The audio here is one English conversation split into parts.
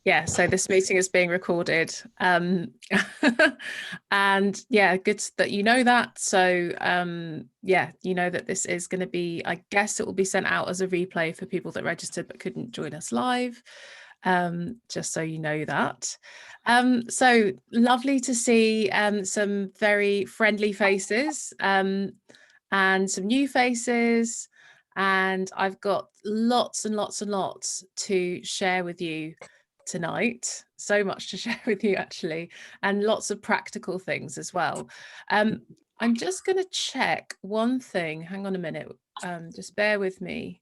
Yeah, so this meeting is being recorded. And yeah, good that you know that. So yeah, you know that this is going to be, I guess it will be sent out as a replay for people that registered but couldn't join us live. Just so you know that. So lovely to see some very friendly faces and some new faces. And I've got lots and lots and lots to share with you tonight. So much to share with you, actually, and lots of practical things as well. I'm just going to check one thing. Hang on a minute. Just bear with me.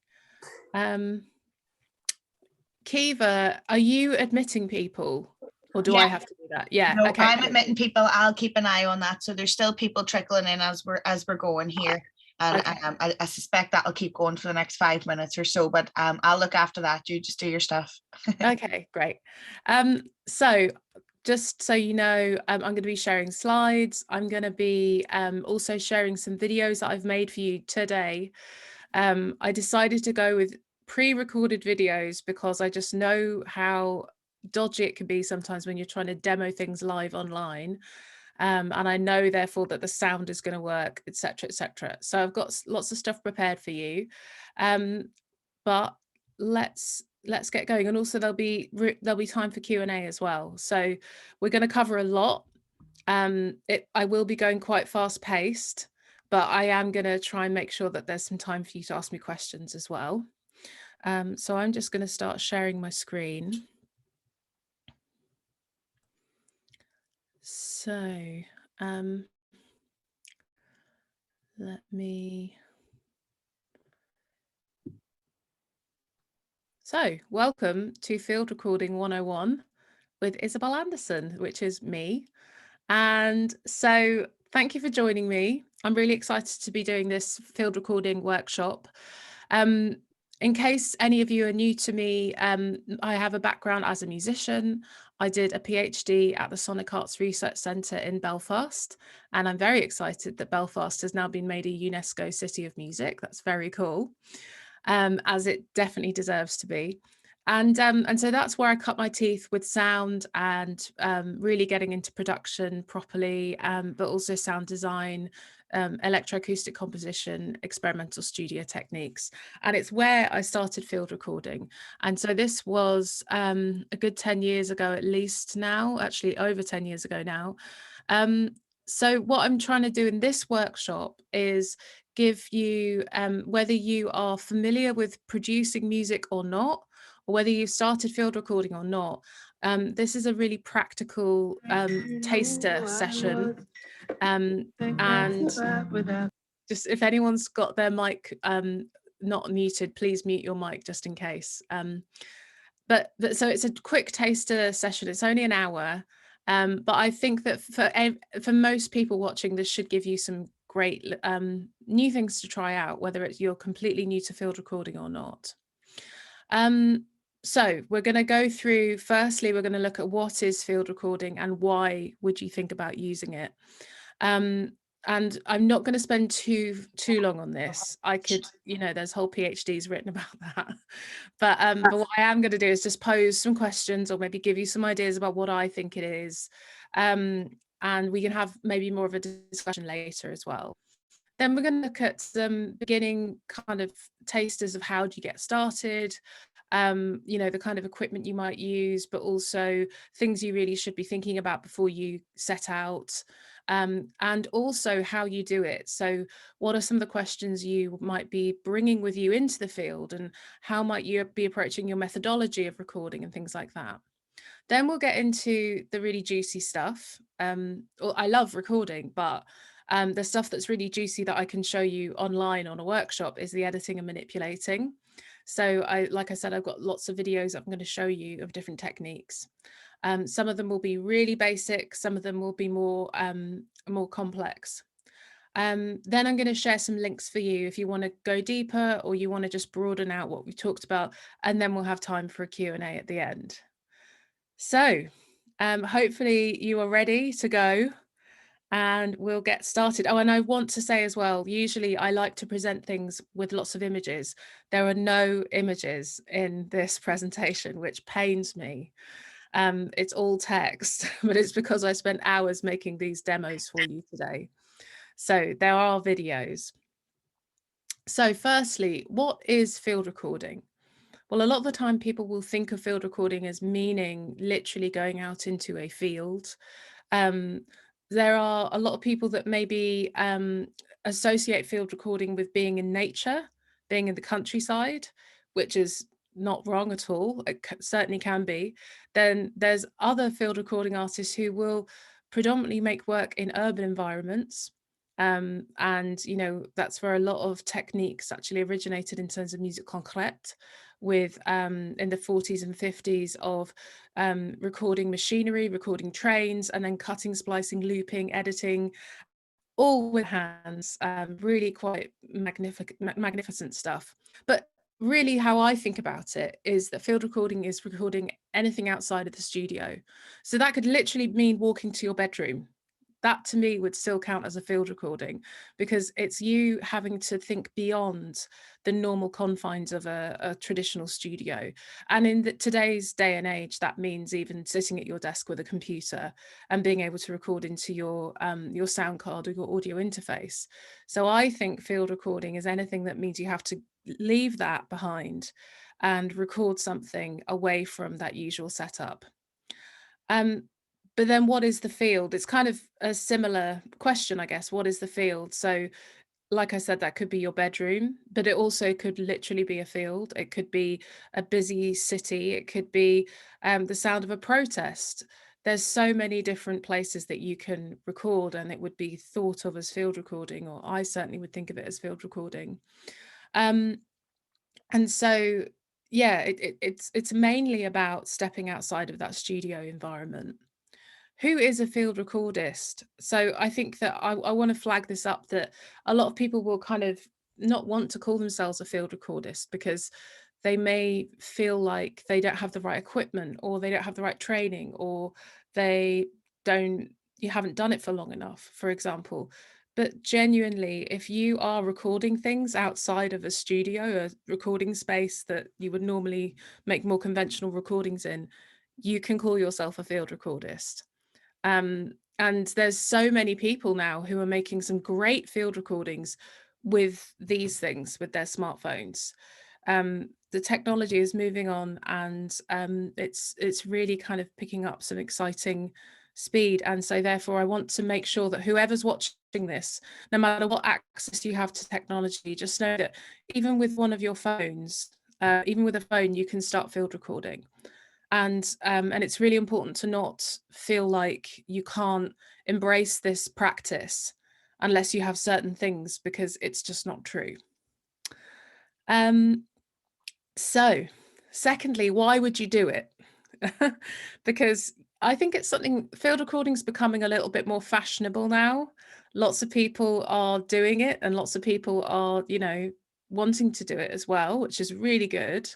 Kiva, are you admitting people? Or do I have to do that? Yeah. No, Okay. I'm admitting people. I'll keep an eye on that. So there's still people trickling in as we're going here. And Okay. I suspect that'll keep going for the next 5 minutes or so, but I'll look after that. You just do your stuff. Okay, great. So just so you know, I'm going to be sharing slides. I'm going to be also sharing some videos that I've made for you today. I decided to go with pre-recorded videos because I just know how dodgy it can be sometimes when you're trying to demo things live online. And I know therefore that the sound is going to work, etc., etc. So I've got lots of stuff prepared for you. But let's get going, and also there'll be time for Q&A as well. So we're going to cover a lot. I will be going quite fast paced, but I am going to try and make sure that there's some time for you to ask me questions as well. So I'm just going to start sharing my screen. So let me. So welcome to Field Recording 101 with Isobel Anderson, which is me. And so thank you for joining me. I'm really excited to be doing this field recording workshop. In case any of you are new to me, I have a background as a musician. I did a PhD at the Sonic Arts Research Centre in Belfast, and I'm very excited that Belfast has now been made a UNESCO City of Music. That's very cool, as it definitely deserves to be. And so that's where I cut my teeth with sound and really getting into production properly, but also sound design, electroacoustic composition, experimental studio techniques. And it's where I started field recording. And so this was a good 10 years ago, at least now, actually over 10 years ago now. So what I'm trying to do in this workshop is give you, whether you are familiar with producing music or not, or whether you've started field recording or not, this is a really practical taster session. And just if anyone's got their mic not muted, please mute your mic just in case. But so it's a quick taster session. It's only an hour. But I think that for most people watching, this should give you some great new things to try out, whether it's you're completely new to field recording or not. So we're going to go through, firstly, we're going to look at what is field recording and why would you think about using it. And I'm not going to spend too long on this. I could, there's whole PhDs written about that. But what I am going to do is just pose some questions or maybe give you some ideas about what I think it is. And we can have maybe more of a discussion later as well. Then we're going to look at some beginning kind of tasters of how do you get started, the kind of equipment you might use, but also things you really should be thinking about before you set out, and also how you do it. So what are some of the questions you might be bringing with you into the field, and how might you be approaching your methodology of recording and things like that. Then we'll get into the really juicy stuff. I love recording, but the stuff that's really juicy that I can show you online on a workshop is the editing and manipulating. So like I said, I've got lots of videos I'm going to show you of different techniques. Some of them will be really basic, some of them will be more complex. Then I'm going to share some links for you if you want to go deeper or you want to just broaden out what we talked about, and then we'll have time for a Q&A at the end. So hopefully you are ready to go and we'll get started. Oh, and I want to say as well, usually I like to present things with lots of images. There are no images in this presentation, which pains me. It's all text, but it's because I spent hours making these demos for you today. So there are videos. So firstly, what is field recording? Well, a lot of the time people will think of field recording as meaning literally going out into a field. Um, there are a lot of people that maybe associate field recording with being in nature, being in the countryside, which is not wrong at all. It certainly can be. Then there's other field recording artists who will predominantly make work in urban environments. And that's where a lot of techniques actually originated in terms of musique concrète, with in the 40s and 50s of recording machinery, recording trains, and then cutting, splicing, looping, editing, all with hands. Really quite magnificent stuff. But really, how I think about it is that field recording is recording anything outside of the studio. So that could literally mean walking to your bedroom. That to me would still count as a field recording, because it's you having to think beyond the normal confines of a traditional studio. And in today's day and age, that means even sitting at your desk with a computer and being able to record into your sound card or your audio interface. So I think field recording is anything that means you have to leave that behind and record something away from that usual setup. But then what is the field? It's kind of a similar question, I guess. What is the field? So, like I said, that could be your bedroom, but it also could literally be a field. It could be a busy city. It could be the sound of a protest. There's so many different places that you can record, and it would be thought of as field recording, or I certainly would think of it as field recording. Um, and so, yeah, it's mainly about stepping outside of that studio environment. Who is a field recordist? So I think that I want to flag this up, that a lot of people will kind of not want to call themselves a field recordist because they may feel like they don't have the right equipment, or they don't have the right training, or they don't, you haven't done it for long enough, for example. But genuinely, if you are recording things outside of a studio, a recording space that you would normally make more conventional recordings in, you can call yourself a field recordist. And there's so many people now who are making some great field recordings with these things, with their smartphones. The technology is moving on, and it's really kind of picking up some exciting speed. And so therefore I want to make sure that whoever's watching this, no matter what access you have to technology, just know that even with one of your phones, even with a phone, you can start field recording. And it's really important to not feel like you can't embrace this practice unless you have certain things, because it's just not true. So secondly, why would you do it? Because I think it's something, field recording is becoming a little bit more fashionable now. Lots of people are doing it, and lots of people are, wanting to do it as well, which is really good.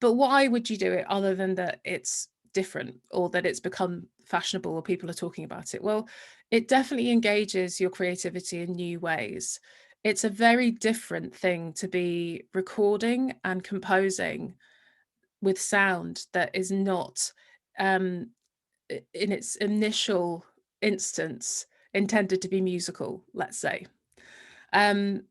But why would you do it other than that it's different, or that it's become fashionable, or people are talking about it? Well, it definitely engages your creativity in new ways. It's a very different thing to be recording and composing with sound that is not, in its initial instance, intended to be musical, let's say. Um,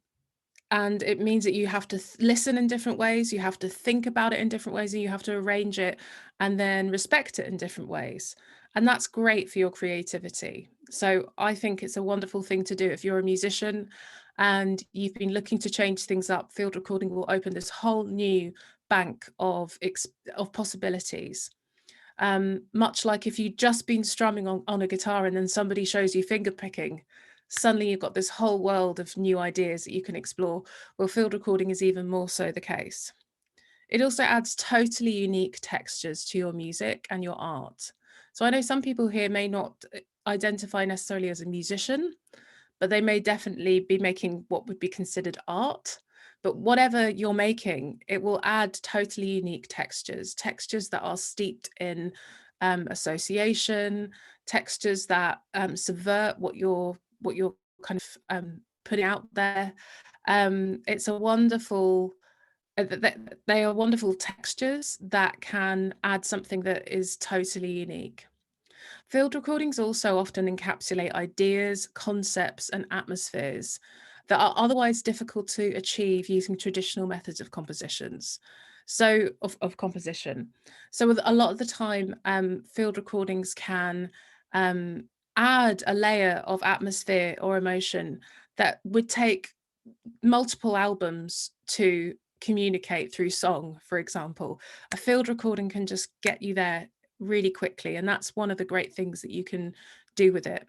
and it means that you have to listen in different ways, you have to think about it in different ways, and you have to arrange it and then respect it in different ways. And that's great for your creativity. So I think it's a wonderful thing to do. If you're a musician and you've been looking to change things up, field recording will open this whole new bank of possibilities. Much like if you'd just been strumming on a guitar and then somebody shows you finger picking, suddenly you've got this whole world of new ideas that you can explore. Well, field recording is even more so the case. It also adds totally unique textures to your music and your art. So I know some people here may not identify necessarily as a musician, but they may definitely be making what would be considered art. But whatever you're making, it will add totally unique textures, textures that are steeped in association, textures that subvert what you're kind of putting out there. It's a wonderful they are wonderful textures that can add something that is totally unique. Field recordings also often encapsulate ideas, concepts, and atmospheres that are otherwise difficult to achieve using traditional methods of compositions. So, of composition. So, with a lot of the time, field recordings can add a layer of atmosphere or emotion that would take multiple albums to communicate through song, for example. A field recording can just get you there really quickly, and that's one of the great things that you can do with it.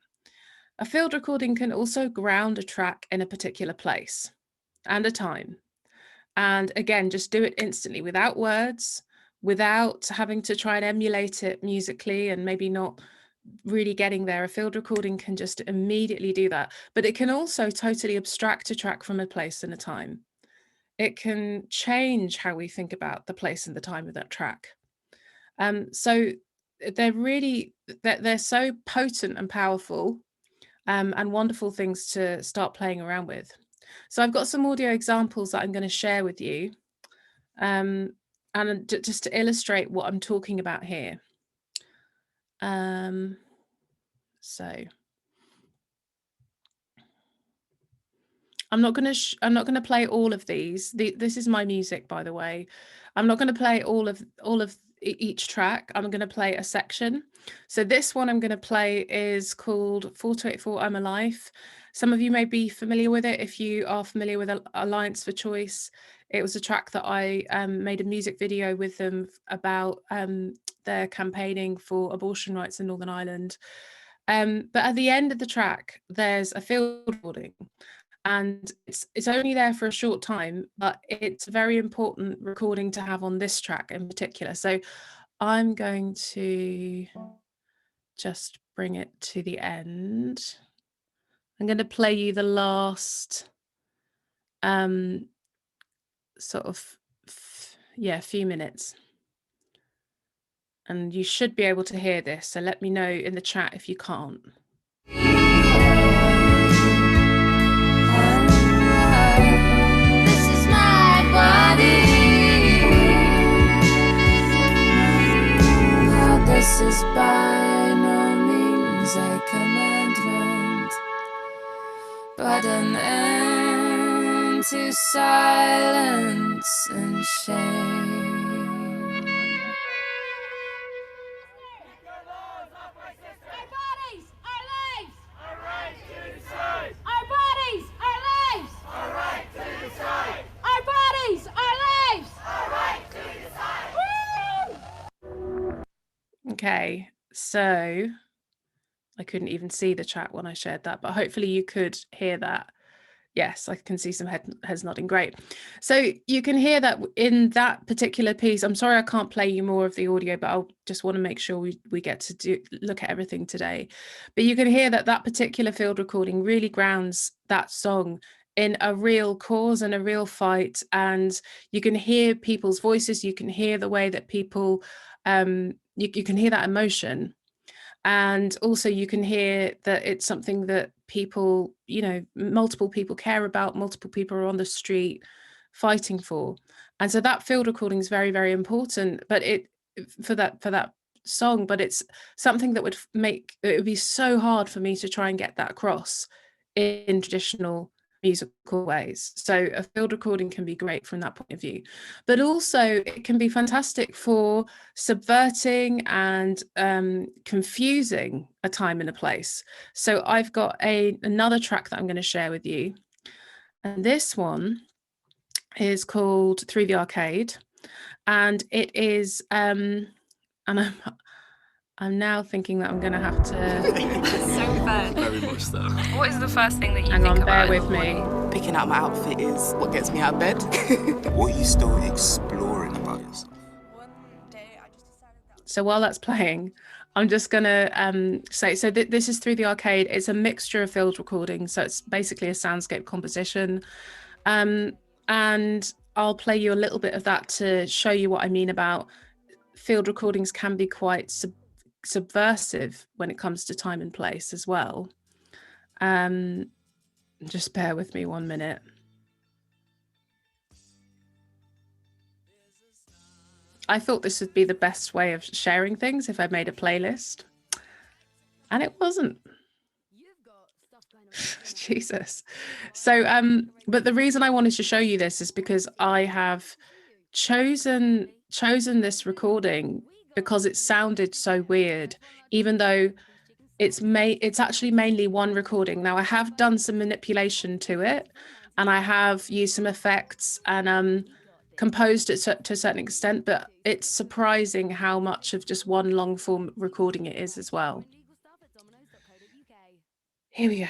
A field recording can also ground a track in a particular place and a time. And again, just do it instantly without words, without having to try and emulate it musically and maybe not really getting there. A field recording can just immediately do that, but it can also totally abstract a track from a place and a time. It can change how we think about the place and the time of that track. So they're so potent and powerful, and wonderful things to start playing around with. So I've got some audio examples that I'm going to share with you, and just to illustrate what I'm talking about here. So I'm not going to play all of these. This is my music, by the way. I'm not going to play all of each track. I'm going to play a section. So this one I'm going to play is called 4284 I'm Alive. Some of you may be familiar with it if you are familiar with Alliance for Choice. It was a track that I made a music video with them about their campaigning for abortion rights in Northern Ireland. But at the end of the track, there's a field recording. And it's only there for a short time, but it's a very important recording to have on this track in particular. So I'm going to just bring it to the end. I'm going to play you the last sort of few minutes. And you should be able to hear this. So let me know in the chat if you can't. This is by no means a commandment, but an end to silence and shame. Our bodies, our lives, our right to decide. Our bodies, our lives, our right to decide. Our bodies, our lives, our right to decide. Okay, so I couldn't even see the chat when I shared that, but hopefully you could hear that. Yes, I can see some heads nodding. Great. So you can hear that in that particular piece. I'm sorry I can't play you more of the audio, but I'll just want to make sure we get to look at everything today. But you can hear that that particular field recording really grounds that song in a real cause and a real fight. And you can hear people's voices. You can hear the way that people, you can hear that emotion. And also you can hear that it's something that people, multiple people care about, multiple people are on the street fighting for. And so that field recording is very, very important, but for that song, but it's something that it would be so hard for me to try and get that across in traditional musical ways. So a field recording can be great from that point of view, but also it can be fantastic for subverting and confusing a time and a place. So I've got another track that I'm going to share with you, and this one is called Through the Arcade, and it is and I'm now thinking that I'm going to have to. So fun. Very much so. What is the first thing that you Hang think on, about bear in with the me. morning? Picking out my outfit is what gets me out of bed. What are you still exploring about yourself? One day I just decided that. So while that's playing, I'm just going to say, so this is Through the Arcade. It's a mixture of field recordings. So it's basically a soundscape composition. And I'll play you a little bit of that to show you what I mean about field recordings can be quite subversive when it comes to time and place as well. Just bear with me 1 minute. I thought this would be the best way of sharing things if I made a playlist, and it wasn't. Jesus. So but the reason I wanted to show you this is because I have chosen this recording because it sounded so weird, even though it's actually mainly one recording. Now I have done some manipulation to it, and I have used some effects and composed it to a certain extent, but it's surprising how much of just one long form recording it is as well. Here we go.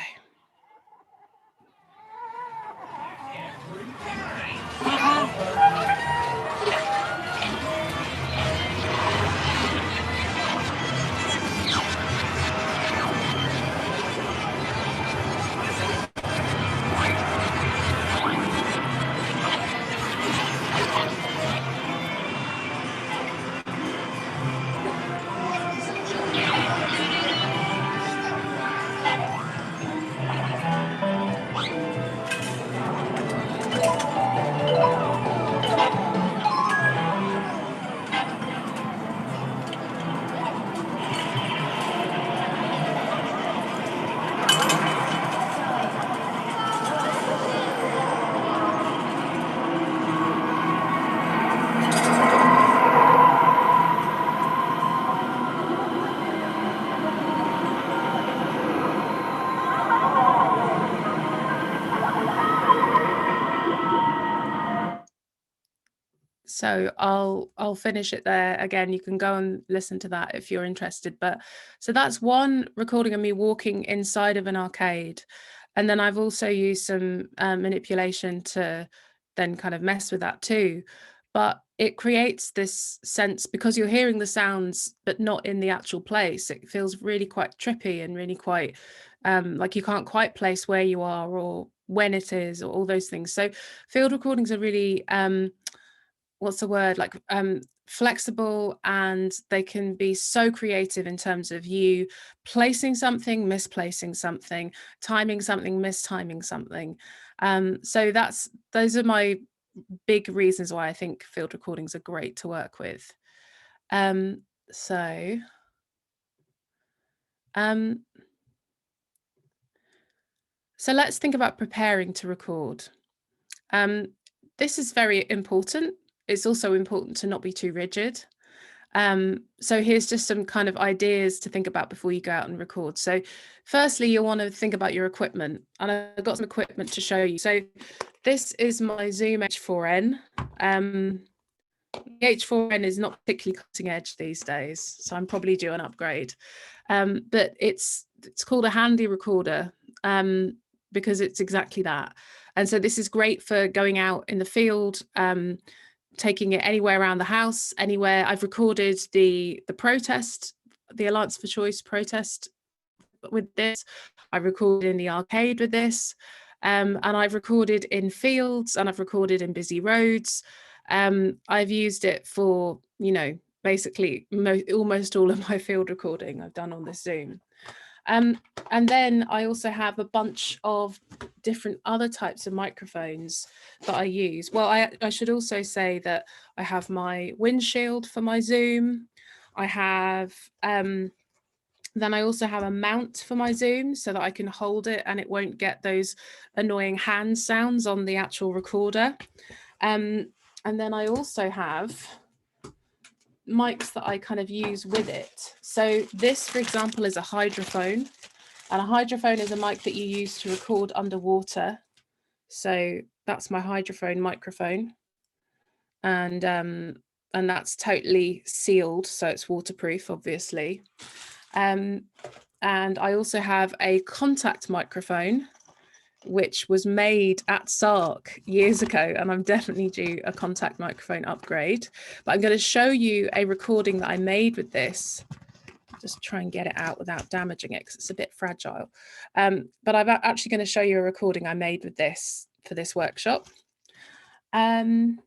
So I'll finish it there. Again, you can go and listen to that if you're interested. But so that's one recording of me walking inside of an arcade. And then I've also used some manipulation to then kind of mess with that too. But it creates this sense, because you're hearing the sounds, but not in the actual place. It feels really quite trippy and really quite like you can't quite place where you are or when it is or all those things. So field recordings are really what's the word, like flexible, and they can be so creative in terms of you placing something, misplacing something, timing something, mistiming something. So those are my big reasons why I think field recordings are great to work with. So let's think about preparing to record. This is very important. It's also important to not be too rigid. So here's just some kind of ideas to think about before you go out and record. So firstly, you'll want to think about your equipment, and I've got some equipment to show you. So this is my Zoom H4n. The H4n is not particularly cutting edge these days, so I'm probably due an upgrade. But it's called a handy recorder because it's exactly that. And so this is great for going out in the field, taking it anywhere around the house, anywhere. I've recorded the protest, the Alliance for Choice protest with this. I recorded in the arcade with this, and I've recorded in fields, and I've recorded in busy roads. I've used it for, basically almost all of my field recording I've done on this Zoom. And then I also have a bunch of different other types of microphones that I use. Well, I should also say that I have my windshield for my Zoom. I have, then I also have a mount for my Zoom so that I can hold it and it won't get those annoying hand sounds on the actual recorder. And then I also have mics that I kind of use with it. So this, for example, is a hydrophone, and a hydrophone is a mic that you use to record underwater. So that's my hydrophone microphone, and that's totally sealed, so it's waterproof, obviously. And I also have a contact microphone, which was made at SARC years ago, and I'm definitely due a contact microphone upgrade. But I'm going to show you a recording that I made with this. Just try and get it out without damaging it because it's a bit fragile. But I'm actually going to show you a recording I made with this for this workshop. And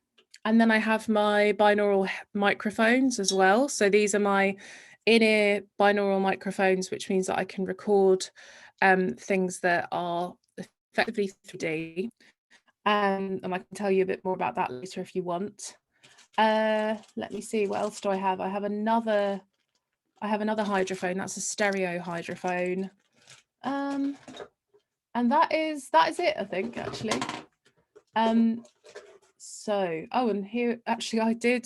then I have my binaural microphones as well. So these are my in-ear binaural microphones, which means that I can record things that are effectively 3D, and I can tell you a bit more about that later if you want. Let me see, what else do I have? I have another hydrophone. That's a stereo hydrophone. And that is it, I think, actually. So, oh, and here, actually, I do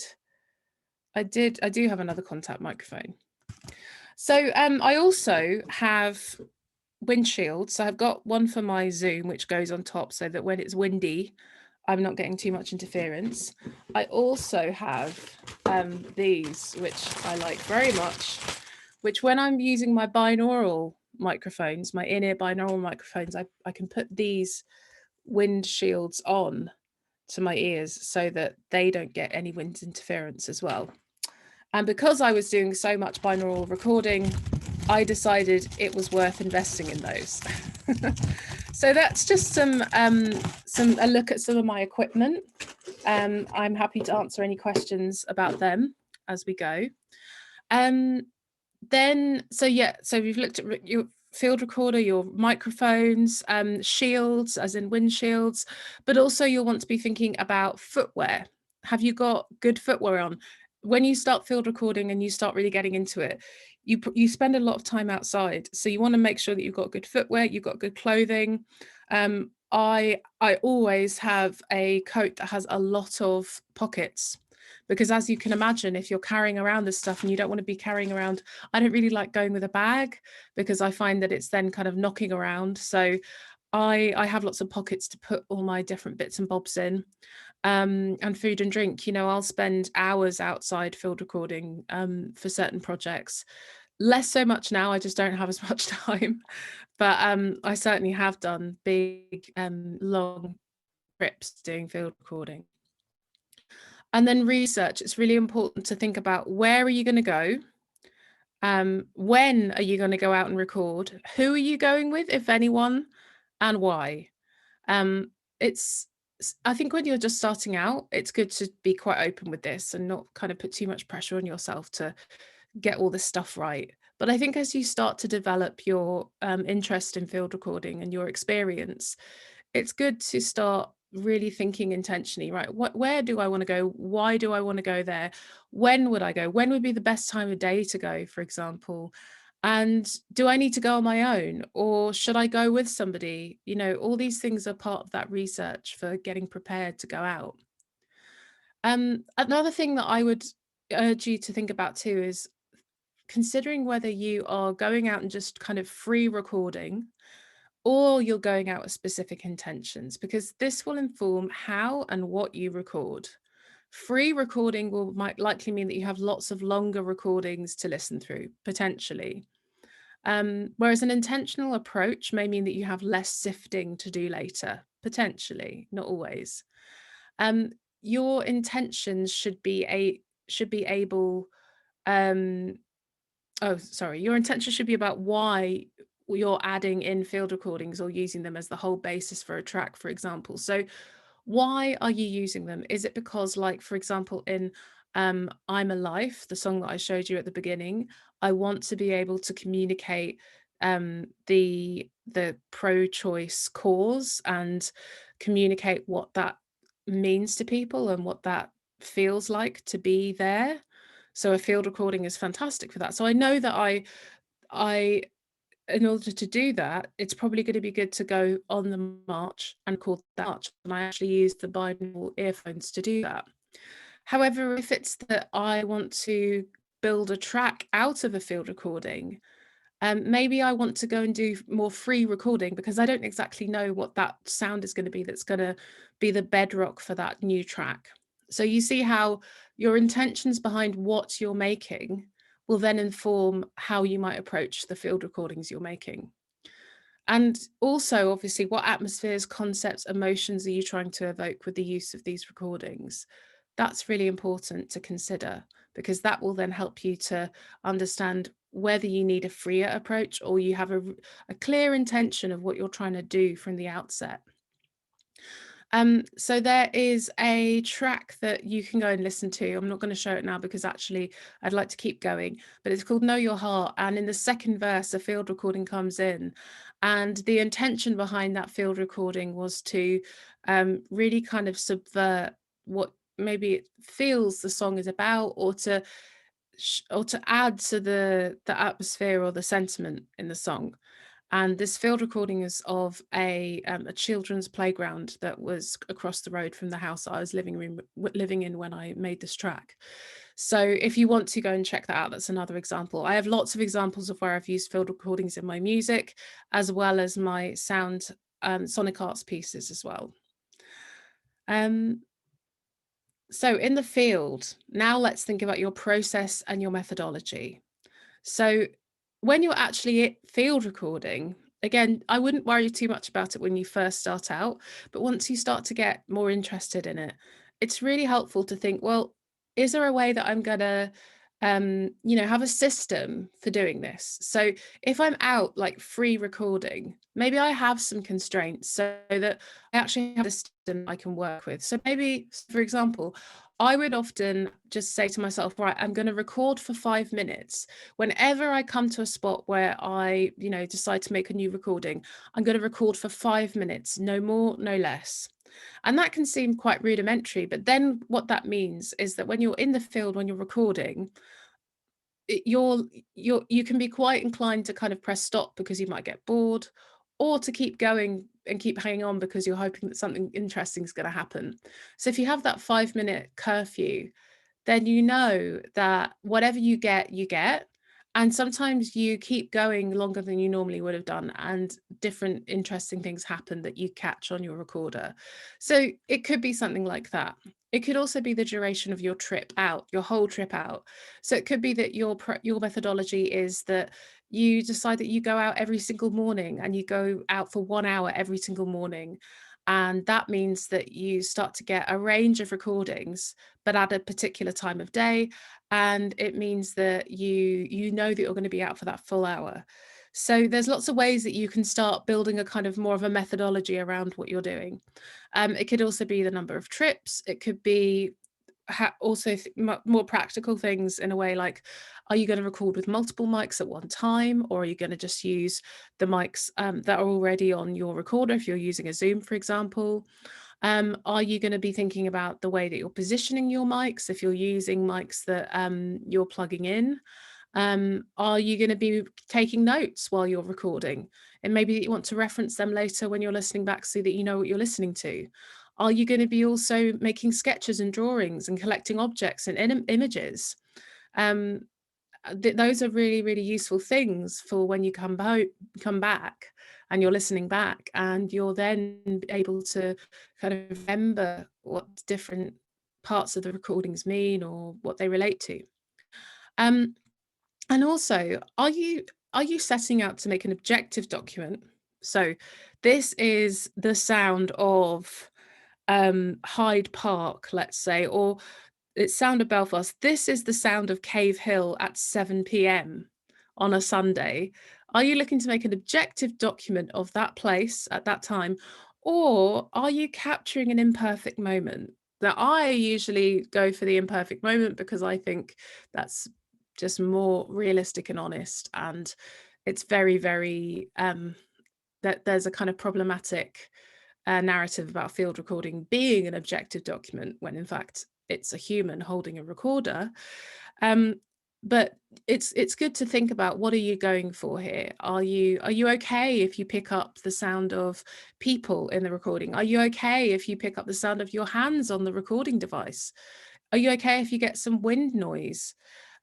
have another contact microphone. So I also have windshields. So I've got one for my Zoom, which goes on top so that when it's windy, I'm not getting too much interference. I also have these, which I like very much, which when I'm using my binaural microphones, my in-ear binaural microphones, I can put these windshields on to my ears so that they don't get any wind interference as well. And because I was doing so much binaural recording, I decided it was worth investing in those. So that's just a look at some of my equipment. I'm happy to answer any questions about them as we go. Then, so we've looked at your field recorder, your microphones, shields, as in windshields, but also you'll want to be thinking about footwear. Have you got good footwear on? When you start field recording and you start really getting into it, you spend a lot of time outside. So you want to make sure that you've got good footwear, you've got good clothing. I always have a coat that has a lot of pockets, because as you can imagine, if you're carrying around this stuff and you don't want to be carrying around, I don't really like going with a bag because I find that it's then kind of knocking around. So I have lots of pockets to put all my different bits and bobs in. And food and drink, you know, I'll spend hours outside field recording for certain projects. Less so much now, I just don't have as much time, but I certainly have done big long trips doing field recording. And then research, it's really important to think about where are you going to go? When are you going to go out and record? Who are you going with, if anyone, and why? I think when you're just starting out, it's good to be quite open with this and not kind of put too much pressure on yourself to get all this stuff right. But I think as you start to develop your interest in field recording and your experience, it's good to start really thinking intentionally, right? Where do I want to go? Why do I want to go there? When would I go? When would be the best time of day to go, for example? And do I need to go on my own, or should I go with somebody? You know, all these things are part of that research for getting prepared to go out. Another thing that I would urge you to think about too is considering whether you are going out and just kind of free recording, or you're going out with specific intentions, because this will inform how and what you record. Free recording might likely mean that you have lots of longer recordings to listen through, potentially. Whereas an intentional approach may mean that you have less sifting to do later, potentially, not always. Your intentions should be able, your intention should be about why you're adding in field recordings or using them as the whole basis for a track, for example. So why are you using them? Is it because, like, for example, in I'm a Life, the song that I showed you at the beginning, I want to be able to communicate the pro-choice cause and communicate what that means to people and what that feels like to be there. So a field recording is fantastic for that. So I know that I in order to do that, it's probably going to be good to go on the march and record that march. And I actually use the binaural earphones to do that. However, if it's that I want to build a track out of a field recording, maybe I want to go and do more free recording because I don't exactly know what that sound is going to be that's going to be the bedrock for that new track. So you see how your intentions behind what you're making will then inform how you might approach the field recordings you're making. And also, obviously, what atmospheres, concepts, emotions are you trying to evoke with the use of these recordings? That's really important to consider, because that will then help you to understand whether you need a freer approach or you have a clear intention of what you're trying to do from the outset. So there is a track that you can go and listen to. I'm not going to show it now because actually I'd like to keep going, but it's called Know Your Heart. And in the second verse, a field recording comes in. And the intention behind that field recording was to really kind of subvert what maybe it feels the song is about, or to add to the atmosphere or the sentiment in the song. And this field recording is of a children's playground that was across the road from the house I was living in when I made this track. So if you want to go and check that out, that's another example. I have lots of examples of where I've used field recordings in my music, as well as my sound sonic arts pieces as well. So in the field, now let's think about your process and your methodology. So when you're actually field recording, again, I wouldn't worry too much about it when you first start out, but once you start to get more interested in it, it's really helpful to think, well, is there a way that I'm gonna have a system for doing this? So if I'm out like free recording, maybe I have some constraints so that I actually have a system I can work with. So maybe, for example, I would often just say to myself, right, I'm going to record for 5 minutes. Whenever I come to a spot where I, decide to make a new recording, I'm going to record for 5 minutes, no more, no less. And that can seem quite rudimentary, but then what that means is that when you're in the field, when you're recording, you can be quite inclined to kind of press stop because you might get bored, or to keep going and keep hanging on because you're hoping that something interesting is going to happen. So if you have that 5-minute curfew, then you know that whatever you get, you get. And sometimes you keep going longer than you normally would have done, and different interesting things happen that you catch on your recorder. So it could be something like that. It could also be the duration of your trip out, your whole trip out. So it could be that your methodology is that you decide that you go out every single morning, and you go out for 1 hour every single morning. And that means that you start to get a range of recordings, but at a particular time of day. And it means that you know that you're going to be out for that full hour. So there's lots of ways that you can start building a kind of more of a methodology around what you're doing. It could also be the number of trips. It could be also more practical things in a way, like, are you going to record with multiple mics at one time, or are you going to just use the mics that are already on your recorder if you're using a Zoom, for example? Are you going to be thinking about the way that you're positioning your mics if you're using mics that you're plugging in? Are you going to be taking notes while you're recording? And maybe you want to reference them later when you're listening back so that you know what you're listening to. Are you going to be also making sketches and drawings and collecting objects and images? Those are really, really useful things for when you come back and you're listening back, and you're then able to kind of remember what different parts of the recordings mean or what they relate to. And also, are you setting out to make an objective document? So this is the sound of Hyde Park, let's say, or it's Sound of Belfast. This is the sound of Cave Hill at 7 p.m. on a Sunday. Are you looking to make an objective document of that place at that time, or are you capturing an imperfect moment? Now, I usually go for the imperfect moment because I think that's just more realistic and honest, and it's very, very that there's a kind of problematic narrative about field recording being an objective document when in fact it's a human holding a recorder. But it's good to think about, what are you going for here? Are you okay if you pick up the sound of people in the recording? Are you okay if you pick up the sound of your hands on the recording device? Are you okay if you get some wind noise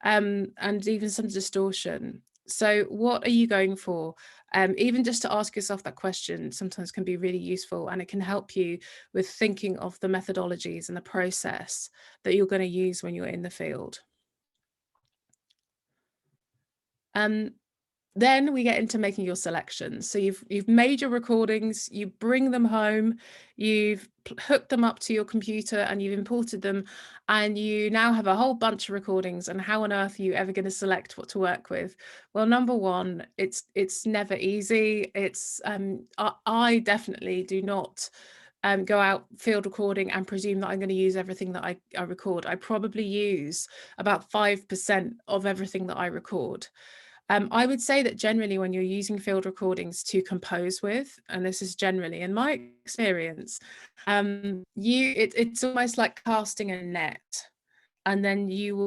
and even some distortion? So what are you going for? Even just to ask yourself that question sometimes can be really useful, and it can help you with thinking of the methodologies and the process that you're going to use when you're in the field. Then we get into making your selections. So you've made your recordings, you bring them home, you've hooked them up to your computer and you've imported them, and you now have a whole bunch of recordings. And how on earth are you ever going to select what to work with? Well, number one, it's never easy. It's I definitely do not go out field recording and presume that I'm going to use everything that I record. I probably use about 5% of everything that I record. I would say that generally when you're using field recordings to compose with, and this is generally in my experience, it's almost like casting a net. And then you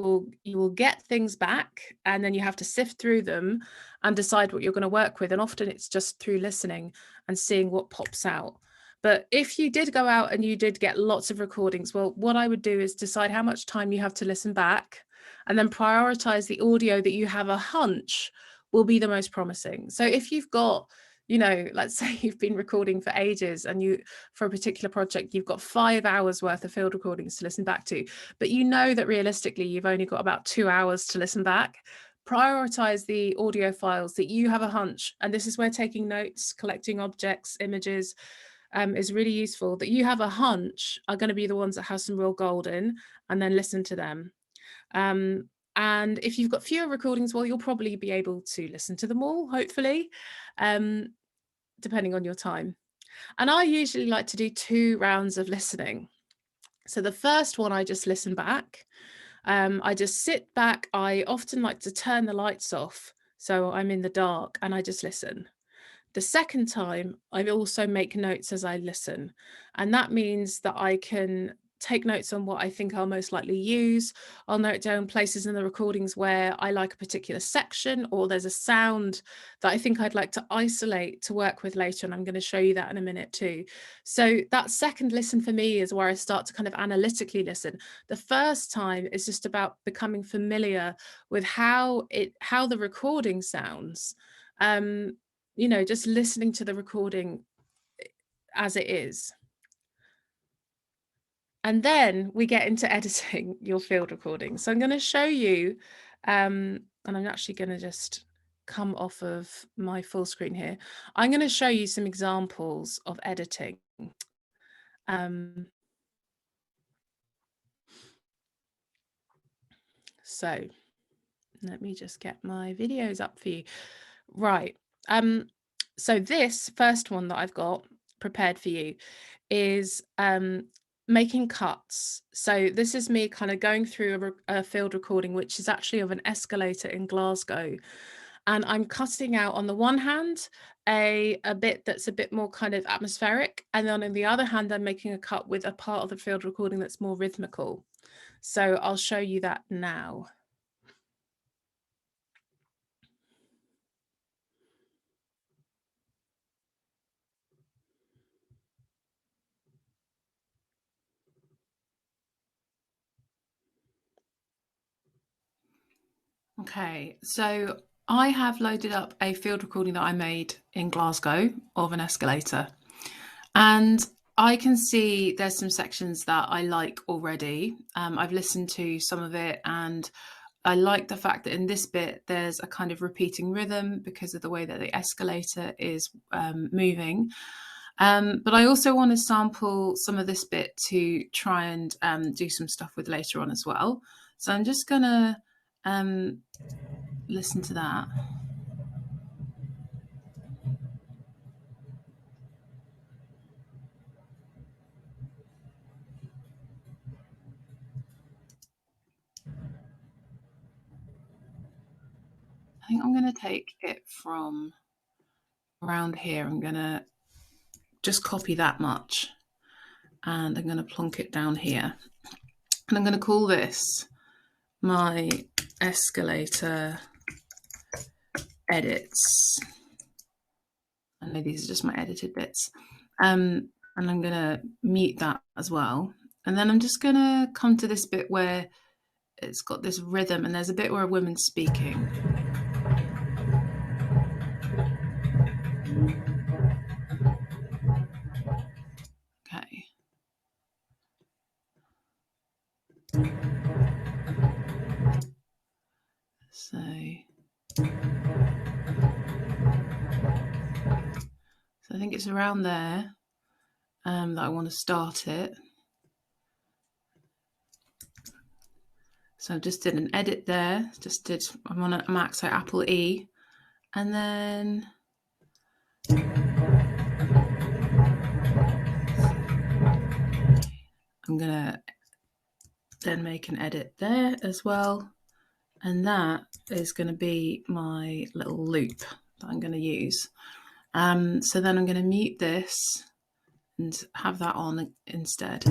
will get things back, and then you have to sift through them and decide what you're going to work with. And often it's just through listening and seeing what pops out. But if you did go out and you did get lots of recordings, well, what I would do is decide how much time you have to listen back, and then prioritize the audio that you have a hunch will be the most promising. So if you've got, you know, let's say you've been recording for ages, and you, for a particular project, you've got 5 hours worth of field recordings to listen back to, but you know that realistically you've only got about 2 hours to listen back, prioritize the audio files that you have a hunch, and this is where taking notes, collecting objects, images is really useful, that you have a hunch are going to be the ones that have some real gold in, and then listen to them. And if you've got fewer recordings, well, you'll probably be able to listen to them all, hopefully, depending on your time. And I usually like to do 2 rounds of listening. So the first one, I just listen back. I just sit back. I often like to turn the lights off, so I'm in the dark, and I just listen. The second time, I also make notes as I listen. And that means that I can take notes on what I think I'll most likely use. I'll note down places in the recordings where I like a particular section, or there's a sound that I think I'd like to isolate to work with later. And I'm going to show you that in a minute too. So that second listen for me is where I start to kind of analytically listen. The first time is just about becoming familiar with how the recording sounds. You know, just listening to the recording as it is. And then we get into editing your field recording. So I'm going to show you, and I'm actually going to just come off of my full screen here. I'm going to show you some examples of editing. So let me just get my videos up for you. Right. So this first one that I've got prepared for you is making cuts. So this is me kind of going through a field recording, which is actually of an escalator in Glasgow. And I'm cutting out, on the one hand, a bit that's a bit more kind of atmospheric. And then on the other hand, I'm making a cut with a part of the field recording that's more rhythmical. So I'll show you that now. Okay, so I have loaded up a field recording that I made in Glasgow of an escalator, and I can see there's some sections that I like already. I've listened to some of it, and I like the fact that in this bit there's a kind of repeating rhythm because of the way that the escalator is moving. But I also want to sample some of this bit to try and do some stuff with later on as well. So I'm just going to listen to that. I think I'm going to take it from around here. I'm going to just copy that much, and I'm going to plonk it down here. And I'm going to call this my escalator edits. I know these are just my edited bits. And I'm going to mute that as well. And then I'm just going to come to this bit where it's got this rhythm, and there's a bit where a woman's speaking. Okay. So I think it's around there that I want to start it. So I just did an edit there, I'm on a Mac, so Apple E, and then I'm gonna then make an edit there as well, And that is going to be my little loop that I'm going to use. So then I'm going to mute this and have that on instead.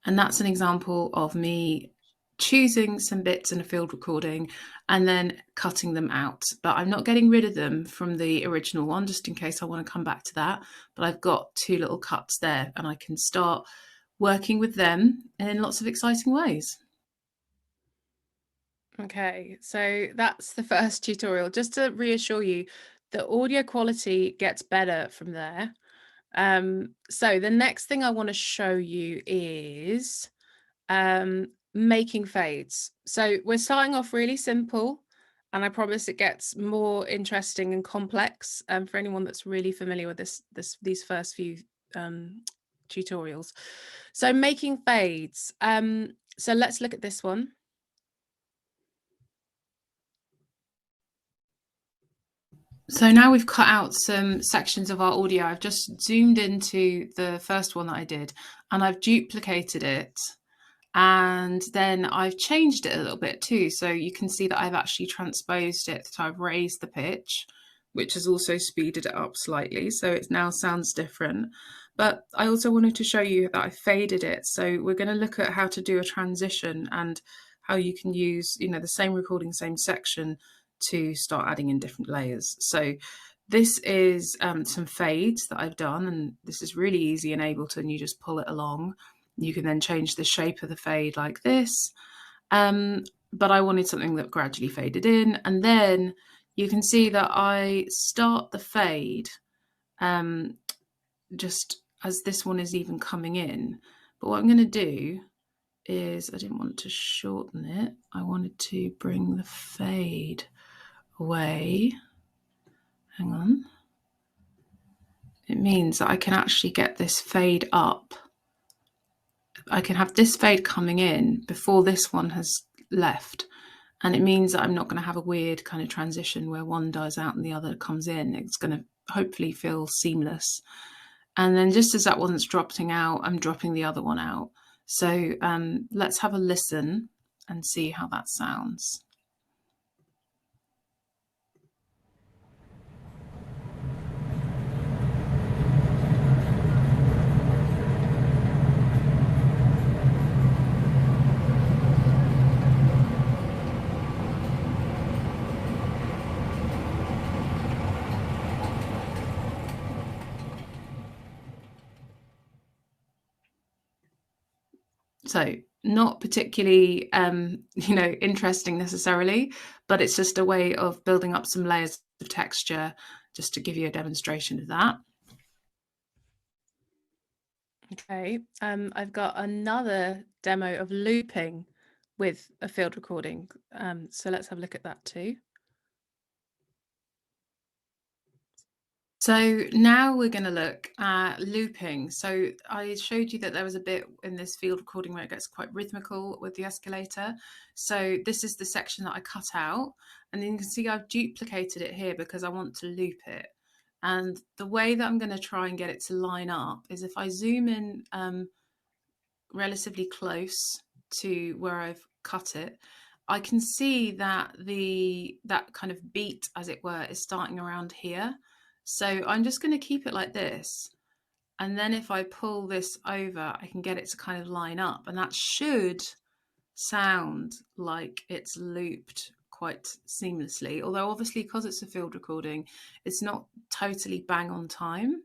And that's an example of me choosing some bits in a field recording and then cutting them out. But I'm not getting rid of them from the original one, just in case I want to come back to that. But I've got 2 little cuts there, and I can start working with them in lots of exciting ways. Okay, so that's the first tutorial. Just to reassure you, the audio quality gets better from there. So the next thing I want to show you is making fades. So we're starting off really simple, and I promise it gets more interesting and complex for anyone that's really familiar with these first few tutorials. So making fades. So let's look at this one. So now we've cut out some sections of our audio. I've just zoomed into the first one that I did, and I've duplicated it, and then I've changed it a little bit too. So you can see that I've actually transposed it. So I've raised the pitch, which has also speeded it up slightly. So it now sounds different. But I also wanted to show you that I faded it. So we're going to look at how to do a transition and how you can use, the same recording, same section to start adding in different layers. So this is some fades that I've done, and this is really easy in Ableton. You just pull it along. You can then change the shape of the fade like this. But I wanted something that gradually faded in. And then you can see that I start the fade just as this one is even coming in. But what I'm going to do is, I didn't want to shorten it. I wanted to bring the fade away. Hang on. It means that I can actually get this fade up. I can have this fade coming in before this one has left. And it means that I'm not going to have a weird kind of transition where one dies out and the other comes in. It's going to hopefully feel seamless. And then just as that one's dropping out, I'm dropping the other one out. So let's have a listen and see how that sounds. So not particularly, interesting necessarily, but it's just a way of building up some layers of texture, just to give you a demonstration of that. Okay, I've got another demo of looping with a field recording. So let's have a look at that too. So now we're going to look at looping. So I showed you that there was a bit in this field recording where it gets quite rhythmical with the escalator. So this is the section that I cut out, and then you can see I've duplicated it here because I want to loop it. And the way that I'm going to try and get it to line up is if I zoom in relatively close to where I've cut it, I can see that that kind of beat, as it were, is starting around here. So I'm just going to keep it like this. And then if I pull this over, I can get it to kind of line up. And that should sound like it's looped quite seamlessly. Although obviously, because it's a field recording, it's not totally bang on time.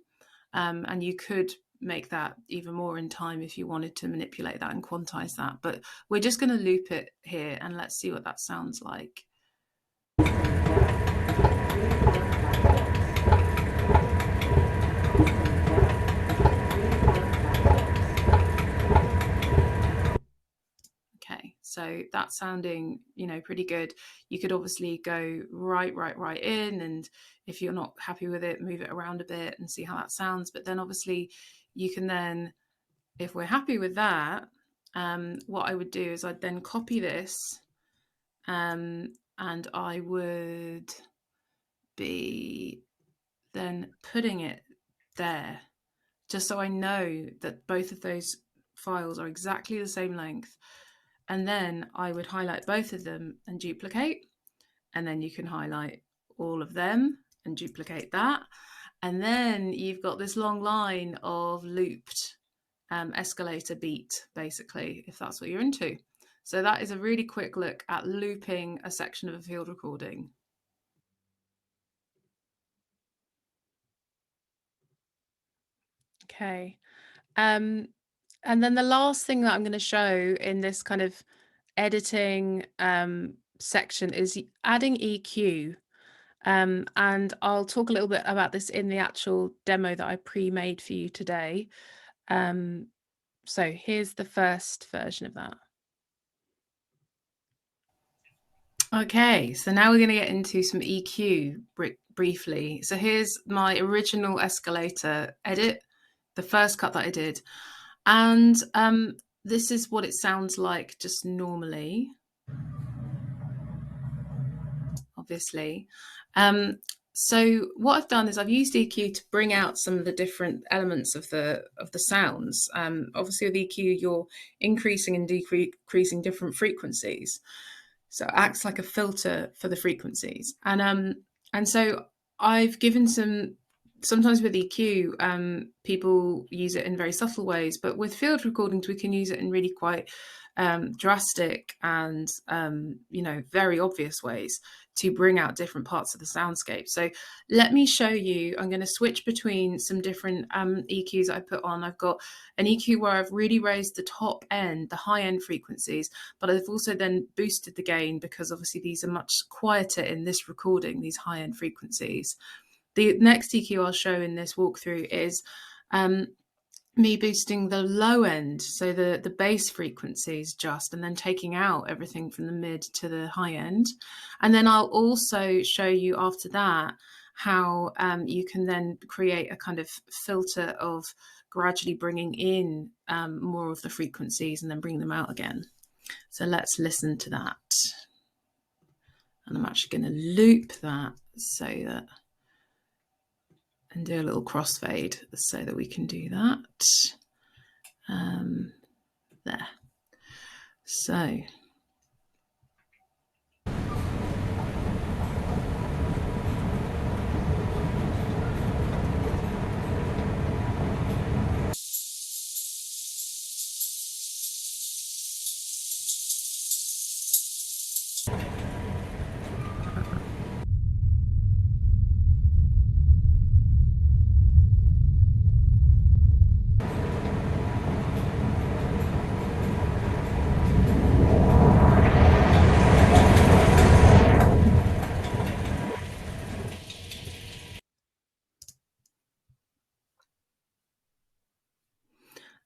And you could make that even more in time if you wanted to manipulate that and quantize that. But we're just going to loop it here, and let's see what that sounds like. Okay, so that's sounding, pretty good. You could obviously go right in, and if you're not happy with it, move it around a bit and see how that sounds. But then obviously you can then, if we're happy with that, what I would do is I'd then copy this, and I would be then putting it there. just so I know that both of those files are exactly the same length. And then I would highlight both of them and duplicate. And then you can highlight all of them and duplicate that. And then you've got this long line of looped escalator beat, basically, if that's what you're into. So that is a really quick look at looping a section of a field recording. Okay. And then the last thing that I'm going to show in this kind of editing section is adding EQ. And I'll talk a little bit about this in the actual demo that I pre-made for you today. So here's the first version of that. Okay, so now we're going to get into some EQ briefly. So here's my original escalator edit, the first cut that I did. And this is what it sounds like just normally, obviously. So what I've done is I've used EQ to bring out some of the different elements of the sounds. Obviously with EQ, you're increasing and decreasing different frequencies. So it acts like a filter for the frequencies. And so I've given sometimes with EQ, people use it in very subtle ways, but with field recordings, we can use it in really quite drastic and, very obvious ways to bring out different parts of the soundscape. So let me show you, I'm going to switch between some different EQs I put on. I've got an EQ where I've really raised the top end, the high end frequencies, but I've also then boosted the gain because obviously these are much quieter in this recording, these high end frequencies. The next EQ I'll show in this walkthrough is me boosting the low end, so the bass frequencies just, and then taking out everything from the mid to the high end. And then I'll also show you after that how you can then create a kind of filter of gradually bringing in more of the frequencies and then bring them out again. So let's listen to that. And I'm actually going to loop that so that, and do a little crossfade so that we can do that. There. So.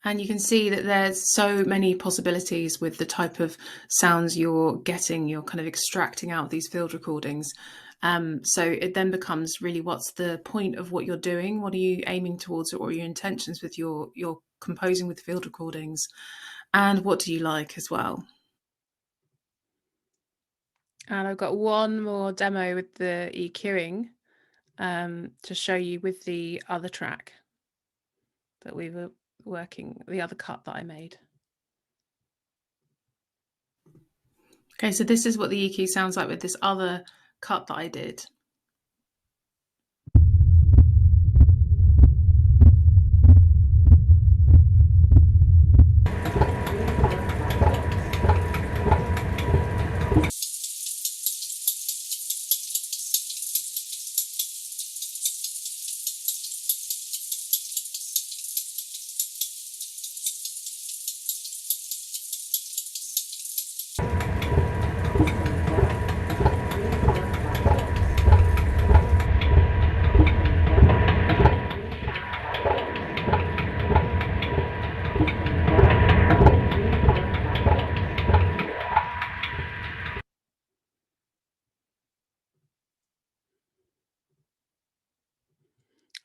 And you can see that there's so many possibilities with the type of sounds you're getting, you're kind of extracting out these field recordings. So it then becomes really, what's the point of what you're doing? What are you aiming towards, or your intentions with your composing with field recordings? And what do you like as well? And I've got one more demo with the EQing to show you with the other track that we were working, the other cut that I made. Okay, so this is what the EQ sounds like with this other cut that I did.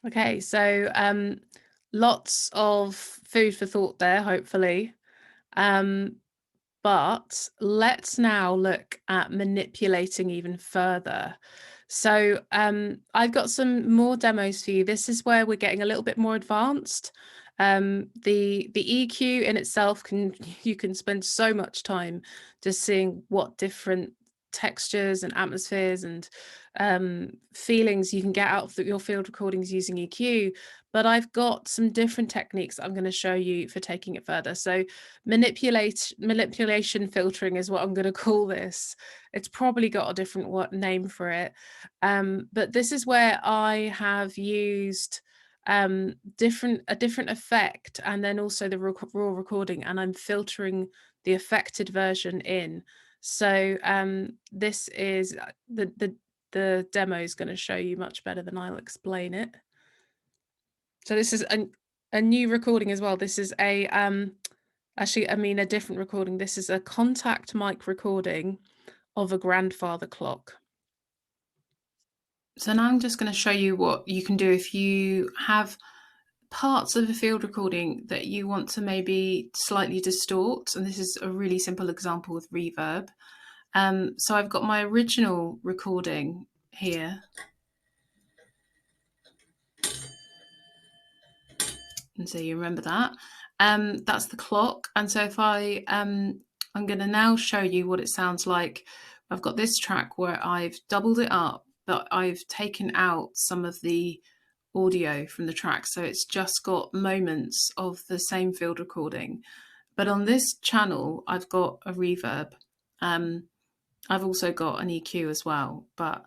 Okay, so lots of food for thought there, hopefully. But let's now look at manipulating even further. So I've got some more demos for you. This is where we're getting a little bit more advanced. The EQ in itself you can spend so much time just seeing what different textures and atmospheres and feelings you can get out of your field recordings using EQ. But I've got some different techniques I'm going to show you for taking it further. So manipulation filtering is what I'm going to call this. It's probably got a different name for it. But this is where I have used a different effect, and then also the raw recording, and I'm filtering the affected version in. So this is the demo is going to show you much better than I'll explain it. So this is a new recording as well. This is a actually, I mean, a different recording. This is a contact mic recording of a grandfather clock. So now I'm just going to show you what you can do if you have parts of a field recording that you want to maybe slightly distort. And this is a really simple example with reverb. So I've got my original recording here. And so you remember that. That's the clock. And so if I'm going to now show you what it sounds like. I've got this track where I've doubled it up, but I've taken out some of the audio from the track. So it's just got moments of the same field recording. But on this channel, I've got a reverb. I've also got an EQ as well, but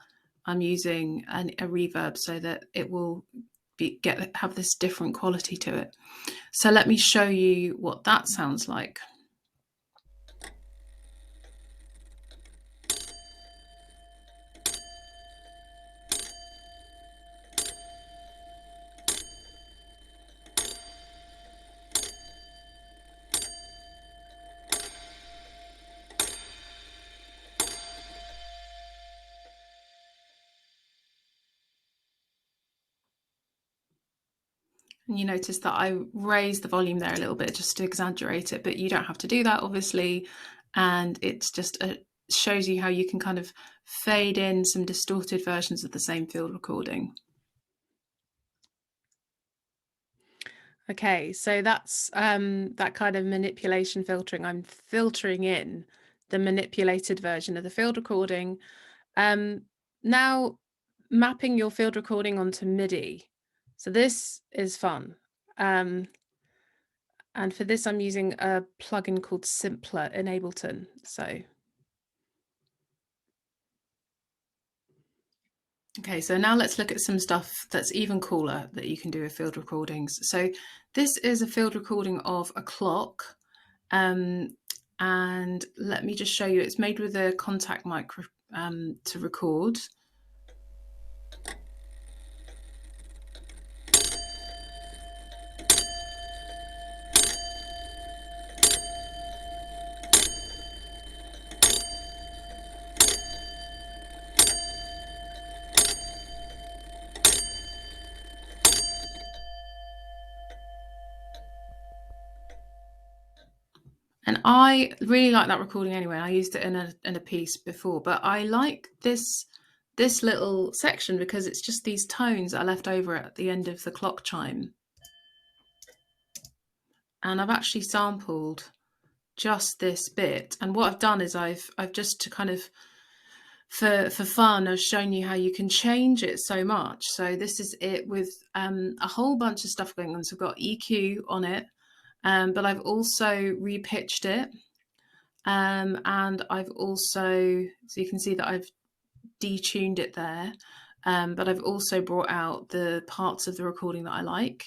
I'm using a reverb so that it will have this different quality to it. So let me show you what that sounds like. And you notice that I raised the volume there a little bit just to exaggerate it, but you don't have to do that, obviously. And it's just shows you how you can kind of fade in some distorted versions of the same field recording. Okay, so that's that kind of manipulation filtering. I'm filtering in the manipulated version of the field recording. Now, mapping your field recording onto MIDI. So this is fun. And for this, I'm using a plugin called Simpler in Ableton. So, okay, so now let's look at some stuff that's even cooler that you can do with field recordings. So this is a field recording of a clock. And let me just show you, it's made with a contact mic to record. And I really like that recording anyway. I used it in a piece before, but I like this little section because it's just these tones that are left over at the end of the clock chime. And I've actually sampled just this bit. And what I've done is I've just to kind of, for fun, I've shown you how you can change it so much. So this is it with a whole bunch of stuff going on. So I've got EQ on it. But I've also repitched it, and I've also, so you can see that I've detuned it there, but I've also brought out the parts of the recording that I like.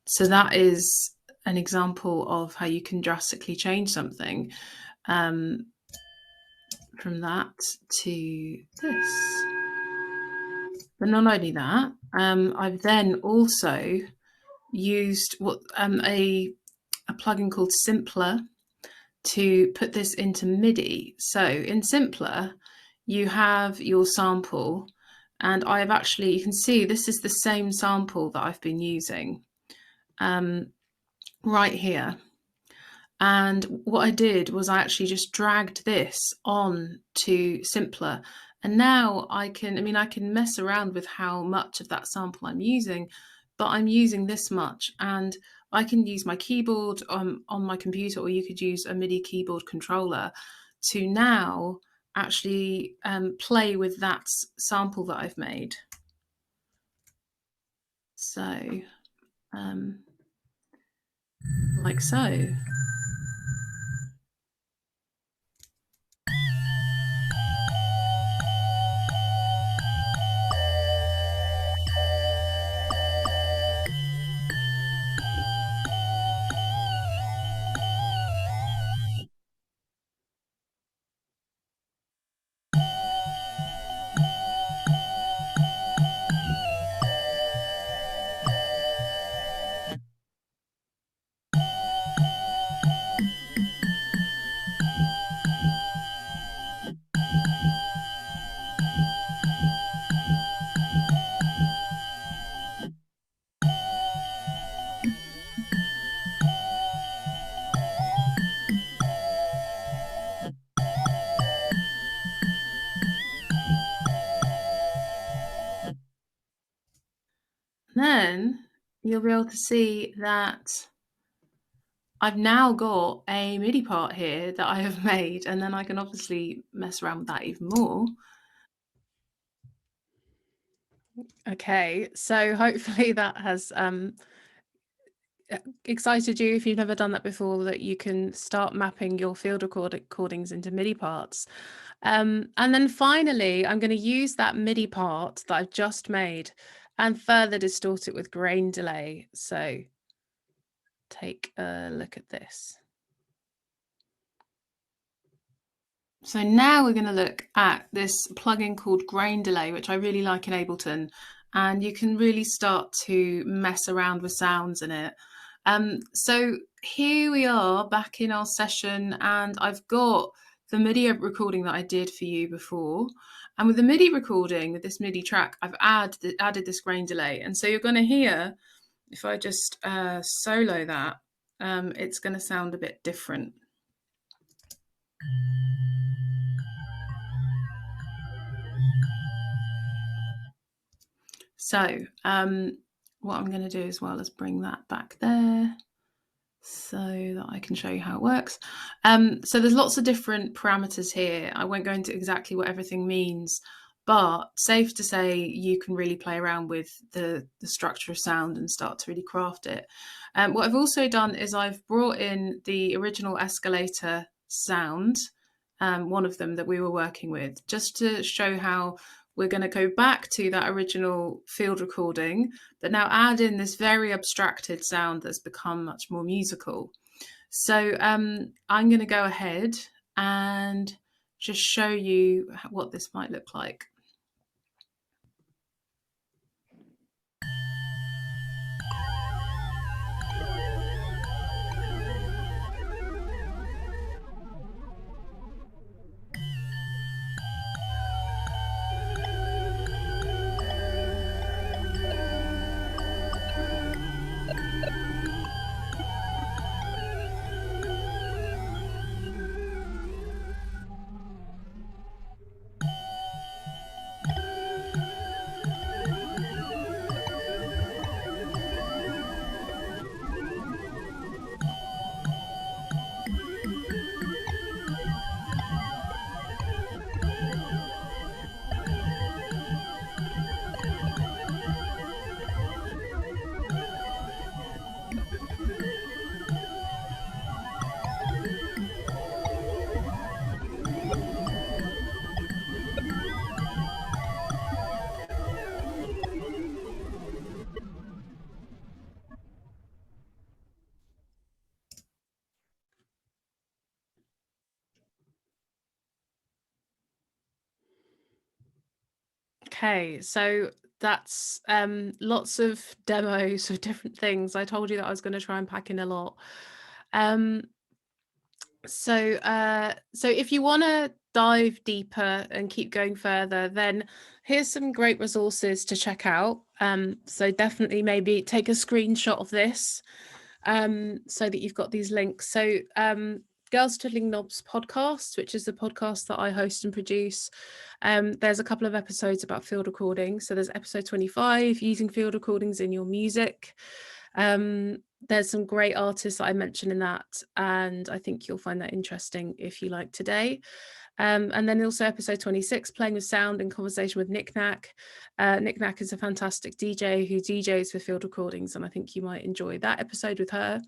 So that is an example of how you can drastically change something from that to this. But not only that, I've then also used a plugin called Simpler to put this into MIDI. So in Simpler, you have your sample, and I've actually, you can see this is the same sample that I've been using right here. And what I did was I actually just dragged this on to simpler. And now I can mess around with how much of that sample I'm using, but I'm using this much, and I can use my keyboard on my computer, or you could use a MIDI keyboard controller to now actually play with that sample that I've made. So, like so. Then you'll be able to see that I've now got a MIDI part here that I have made, and then I can obviously mess around with that even more. Okay, so hopefully that has excited you, if you've never done that before, that you can start mapping your field recordings into MIDI parts. And then finally, I'm going to use that MIDI part that I've just made and further distort it with grain delay. So take a look at this. So now we're going to look at this plugin called Grain Delay, which I really like in Ableton, and you can really start to mess around with sounds in it. So here we are back in our session, and I've got the MIDI recording that I did for you before. And with the MIDI recording, with this MIDI track, I've added this grain delay. And so you're going to hear, if I just solo that, it's going to sound a bit different. So what I'm going to do as well is bring that back there so that I can show you how it works. So there's lots of different parameters here. I won't go into exactly what everything means, but safe to say you can really play around with the structure of sound and start to really craft it. What I've also done is I've brought in the original escalator sound, one of them that we were working with, just to show how we're going to go back to that original field recording, but now add in this very abstracted sound that's become much more musical. So I'm going to go ahead and just show you what this might look like. Okay, so that's lots of demos of different things. I told you that I was going to try and pack in a lot. So if you want to dive deeper and keep going further, then here's some great resources to check out. So definitely maybe take a screenshot of this so that you've got these links. So Girls Twiddling Knobs podcast, which is the podcast that I host and produce. There's a couple of episodes about field recording. So there's episode 25, using field recordings in your music. There's some great artists that I mentioned in that, and I think you'll find that interesting if you like today. And then also episode 26, playing with sound in conversation with Nick Knack. Nick Knack is a fantastic DJ who DJs for field recordings, and I think you might enjoy that episode with her.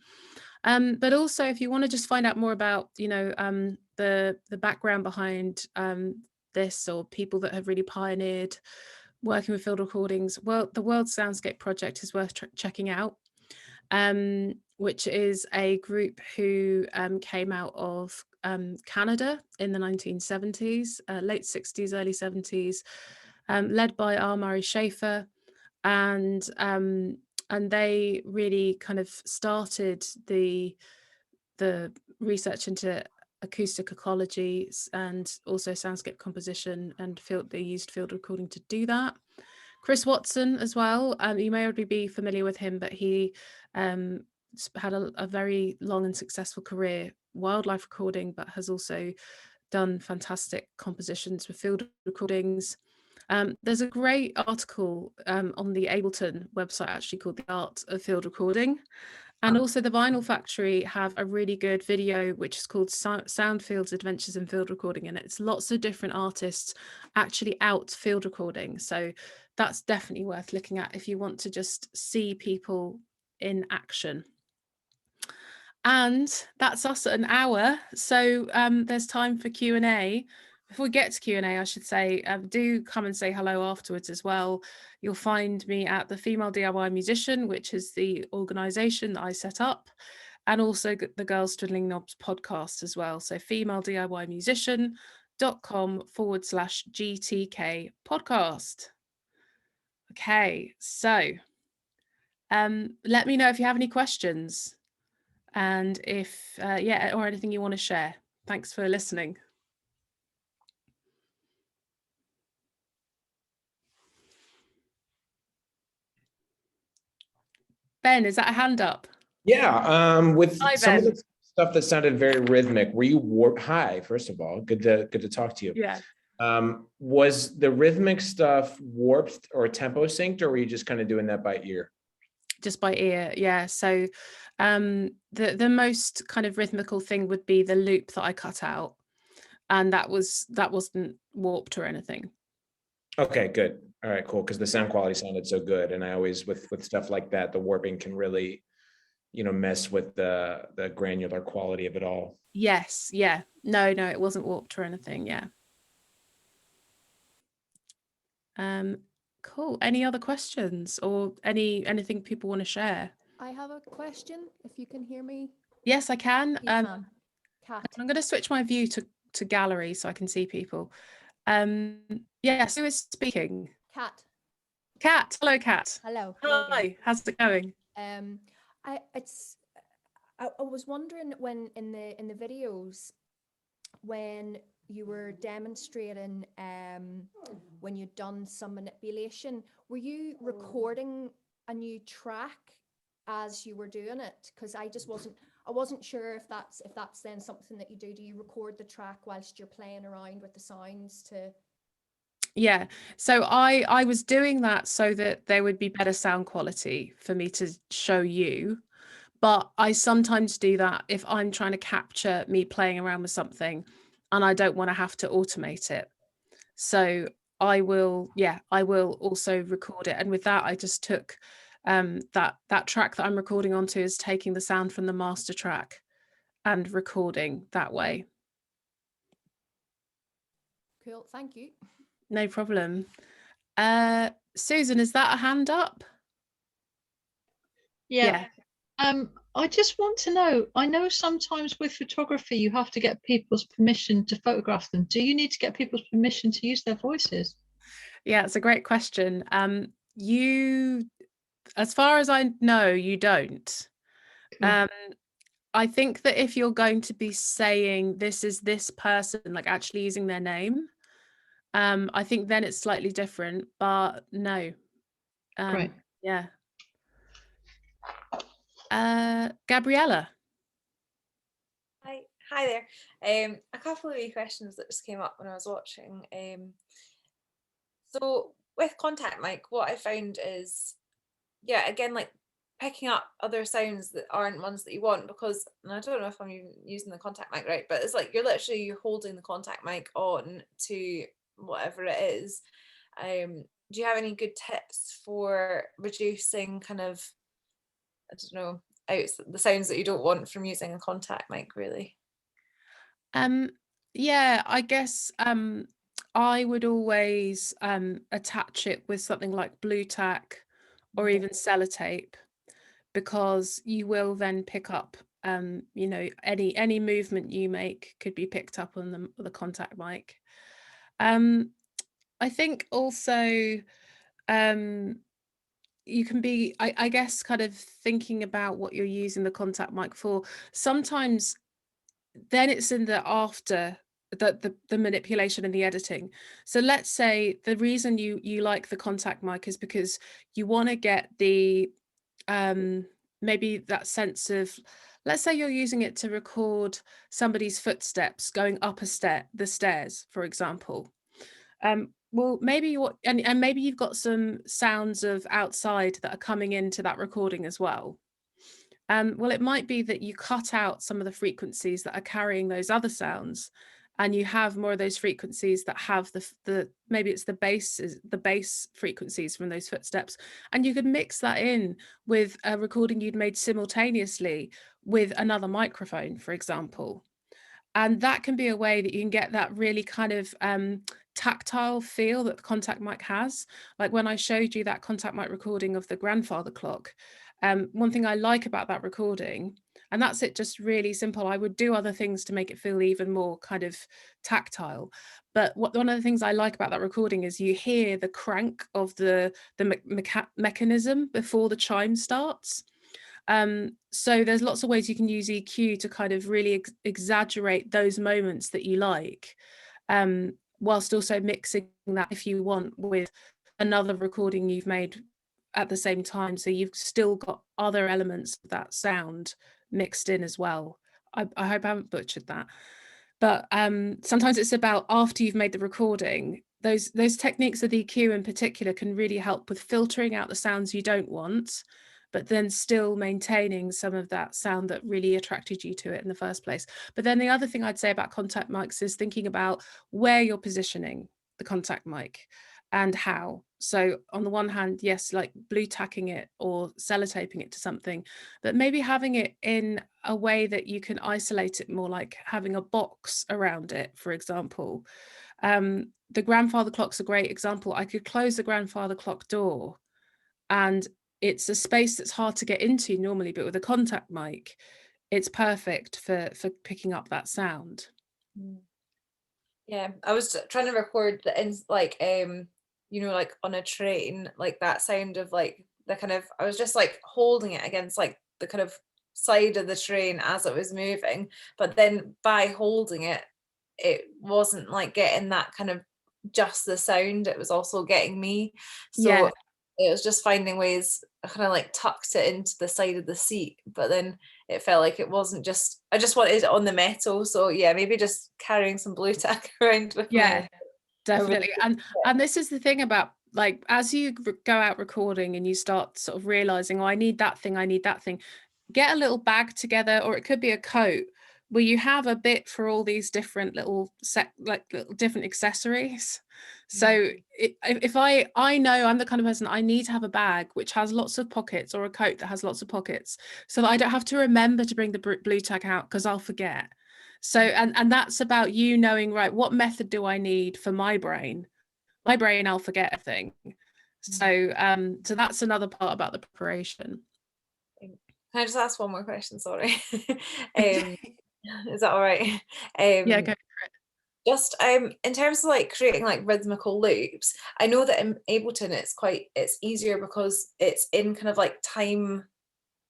But also, if you want to just find out more about, the background behind this, or people that have really pioneered working with field recordings, well, the World Soundscape Project is worth checking out, which is a group who came out of Canada in the 1970s, late 60s, early 70s, led by R. Murray Schafer, and they really kind of started the research into acoustic ecology and also soundscape composition, and they used field recording to do that. Chris Watson as well, you may already be familiar with him, but he had a very long and successful career wildlife recording, but has also done fantastic compositions with field recordings. There's a great article on the Ableton website actually called The Art of Field Recording. And also the Vinyl Factory have a really good video which is called Soundfield's Adventures in Field Recording, and it's lots of different artists actually out field recording. So that's definitely worth looking at if you want to just see people in action. And that's us at an hour. So there's time for Q&A. Before we get to Q&A, I should say, do come and say hello afterwards as well. You'll find me at the Female DIY Musician, which is the organisation that I set up, and also the Girls Twiddling Knobs podcast as well. So femalediymusician.com/GTK podcast. Okay, so let me know if you have any questions, and if, or anything you want to share. Thanks for listening. Ben, is that a hand up? Yeah, with Hi, some of Ben. the stuff that sounded very rhythmic, were you hi, first of all, good to talk to you. Yeah. Was the rhythmic stuff warped or tempo synced, or were you just kind of doing that by ear? Just by ear, yeah. So the most kind of rhythmical thing would be the loop that I cut out, and that wasn't warped or anything. Okay, good. All right, cool. Because the sound quality sounded so good, and I always with stuff like that, the warping can really, mess with the granular quality of it all. Yes, yeah. No, it wasn't warped or anything. Yeah. Cool. Any other questions or anything people want to share? I have a question, if you can hear me. Yes, I can. You can. Kat. I'm going to switch my view to gallery so I can see people. Yes, who is speaking? Kat. Hello, Kat. Hello. Hi, how's it going? I was wondering, when in the videos, when you were demonstrating when you'd done some manipulation, were you recording a new track as you were doing it? Because I wasn't sure if that's then something that you do. Do you record the track whilst you're playing around with the sounds to? Yeah, so I was doing that so that there would be better sound quality for me to show you, but I sometimes do that if I'm trying to capture me playing around with something and I don't want to have to automate it. So I will also record it, and with that I just took that track that I'm recording onto is taking the sound from the master track and recording that way. Cool, thank you. No problem. Susan, is that a hand up? Yeah. I just want to know, I know sometimes with photography you have to get people's permission to photograph them. Do you need to get people's permission to use their voices? Yeah, it's a great question. You, as far as I know, you don't. Cool. I think that if you're going to be saying this is this person, like actually using their name, I think then it's slightly different, but no. Great. Yeah. Gabriella. Hi there. A couple of wee questions that just came up when I was watching. So with contact mic, what I found is, yeah, again, like picking up other sounds that aren't ones that you want, because, and I don't know if I'm even using the contact mic right, but it's like you're holding the contact mic on to whatever it is. Do you have any good tips for reducing kind of, I don't know, out the sounds that you don't want from using a contact mic, really? Yeah, I guess I would always attach it with something like blue tack or even sellotape, because you will then pick up you know, any movement you make could be picked up on the contact mic. I think also you can be, I guess, kind of thinking about what you're using the contact mic for. Sometimes then it's in the after the manipulation and the editing. So let's say the reason you like the contact mic is because you want to get the maybe that sense of, let's say you're using it to record somebody's footsteps going up the stairs, for example. Well, maybe and maybe you've got some sounds of outside that are coming into that recording as well. Well, it might be that you cut out some of the frequencies that are carrying those other sounds, and you have more of those frequencies that have the maybe it's the bass frequencies from those footsteps, and you could mix that in with a recording you'd made simultaneously with another microphone, for example. And that can be a way that you can get that really kind of tactile feel that the contact mic has. Like when I showed you that contact mic recording of the grandfather clock, one thing I like about that recording, and that's it, just really simple. I would do other things to make it feel even more kind of tactile. But one of the things I like about that recording is you hear the crank of the mechanism before the chime starts. So there's lots of ways you can use EQ to kind of really exaggerate those moments that you like, whilst also mixing that, if you want, with another recording you've made at the same time. So you've still got other elements of that sound mixed in as well. I hope I haven't butchered that. But sometimes it's about, after you've made the recording, those techniques of EQ in particular can really help with filtering out the sounds you don't want, but then still maintaining some of that sound that really attracted you to it in the first place. But then the other thing I'd say about contact mics is thinking about where you're positioning the contact mic and how. So on the one hand, yes, like blue tacking it or sellotaping it to something, but maybe having it in a way that you can isolate it more, like having a box around it, for example. The grandfather clock's a great example. I could close the grandfather clock door, and it's a space that's hard to get into normally, but with a contact mic, it's perfect for picking up that sound. Yeah, I was trying to record like you know, like on a train, like that sound of like the kind of, I was just like holding it against like the kind of side of the train as it was moving, but then by holding it, it wasn't like getting that kind of just the sound, it was also getting me. So Yeah. it was just finding ways, I kind of like tucked it into the side of the seat, but then it felt like it wasn't just, I just wanted it on the metal. So yeah, maybe just carrying some blue tack around with me. Definitely. And this is the thing about, like, as you go out recording and you start sort of realizing, oh, I need that thing, get a little bag together, or it could be a coat where you have a bit for all these different little different accessories. So if I know I'm the kind of person, I need to have a bag which has lots of pockets, or a coat that has lots of pockets, so that I don't have to remember to bring the blue tack out because I'll forget. So and that's about you knowing, right, what method do I need for my brain? I'll forget a thing. So so that's another part about the preparation. Can I just ask one more question? Sorry. Is that all right? Yeah, go for it. Just in terms of like creating like rhythmical loops, I know that in Ableton it's easier because it's in kind of like time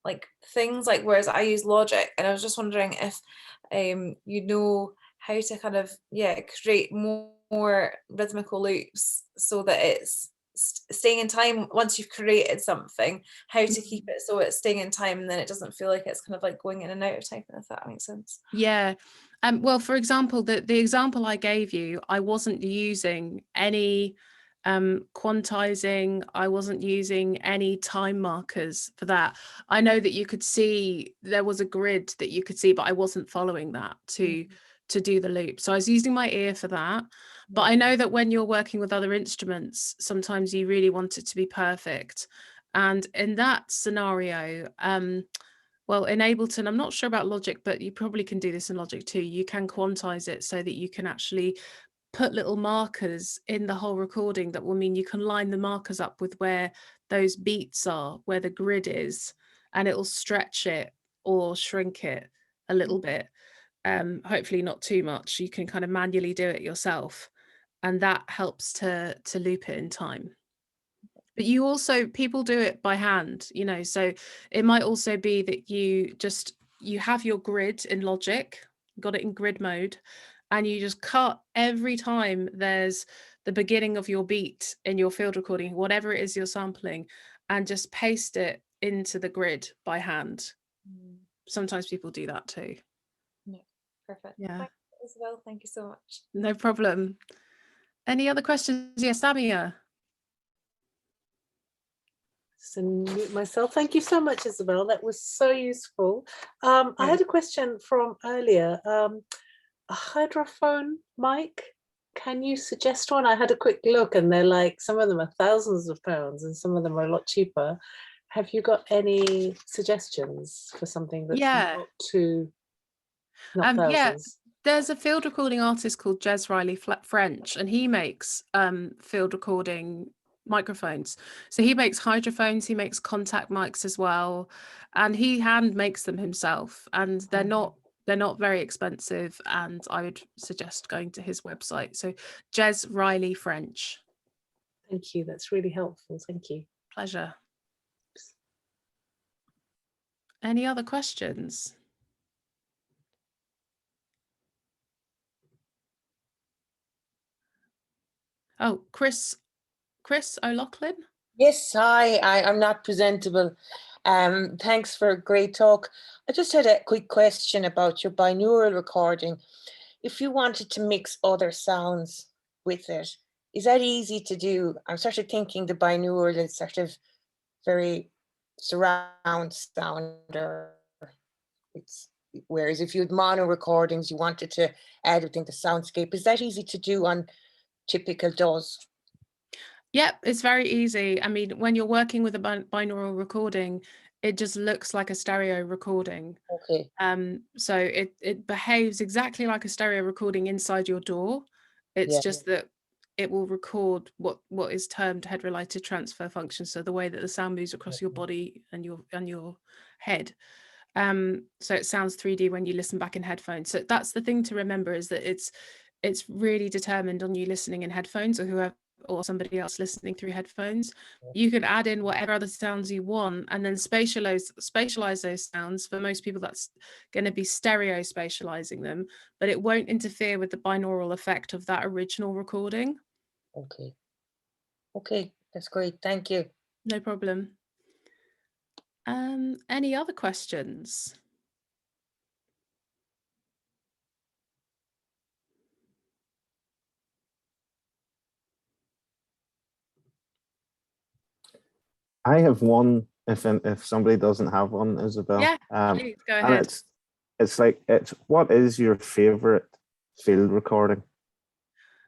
like things, like whereas I use Logic, and I was just wondering if you know how to kind of create more rhythmical loops so that it's staying in time once you've created something, how to keep it so it's staying in time and then it doesn't feel like it's kind of like going in and out of time, if that makes sense. Yeah. Well, for example, the example I gave you, I wasn't using any quantizing, I wasn't using any time markers for that. I know that you could see there was a grid that you could see, but I wasn't following that to do the loop. So I was using my ear for that. But I know that when you're working with other instruments, sometimes you really want it to be perfect. And in that scenario, well, in Ableton, I'm not sure about Logic, but you probably can do this in Logic too. You can quantize it so that you can actually put little markers in the whole recording that will mean you can line the markers up with where those beats are, where the grid is, and it will stretch it or shrink it a little bit. Hopefully not too much. You can kind of manually do it yourself, and that helps to loop it in time. But you also, people do it by hand, you know, so it might also be that you have your grid in Logic, got it in grid mode, and you just cut every time there's the beginning of your beat in your field recording, whatever it is you're sampling, and just paste it into the grid by hand. Sometimes people do that too. Yeah, perfect. Yeah. Thanks, Isabel. Thank you so much. No problem. Any other questions? Yes, Samia. Unmute myself. Thank you so much, Isabel. That was so useful. I had a question from earlier. A hydrophone mic, can you suggest one? I had a quick look and they're like, some of them are thousands of pounds and some of them are a lot cheaper. Have you got any suggestions for something that's not thousands? There's a field recording artist called Jez Riley French, and he makes field recording microphones. So he makes hydrophones, he makes contact mics as well, and he hand makes them himself, and they're not very expensive, and I would suggest going to his website. So Jez Riley French. Thank you, that's really helpful. Thank you. Pleasure. Any other questions? Oh, Chris O'Loughlin. Yes, hi, I'm not presentable. Thanks for a great talk. I just had a quick question about your binaural recording. If you wanted to mix other sounds with it, is that easy to do? I'm sort of thinking the binaural is sort of very surround sound, whereas if you had mono recordings, you wanted to add everything to soundscape. Is that easy to do on typical DAWs? Yep, it's very easy. I mean, when you're working with a binaural recording, it just looks like a stereo recording. Okay. So it behaves exactly like a stereo recording inside your DAW. It's just that it will record what is termed head-related transfer function. So the way that the sound moves across your body and your head. So it sounds 3D when you listen back in headphones. So that's the thing to remember, is that it's really determined on you listening in headphones or somebody else listening through headphones. You can add in whatever other sounds you want and then spatialize those sounds. For most people, that's going to be stereo spatializing them, but it won't interfere with the binaural effect of that original recording. Okay, that's great. Thank you. No problem. Any other questions? I have one. If somebody doesn't have one, Isabel. Yeah, please go ahead. And it's what is your favorite field recording?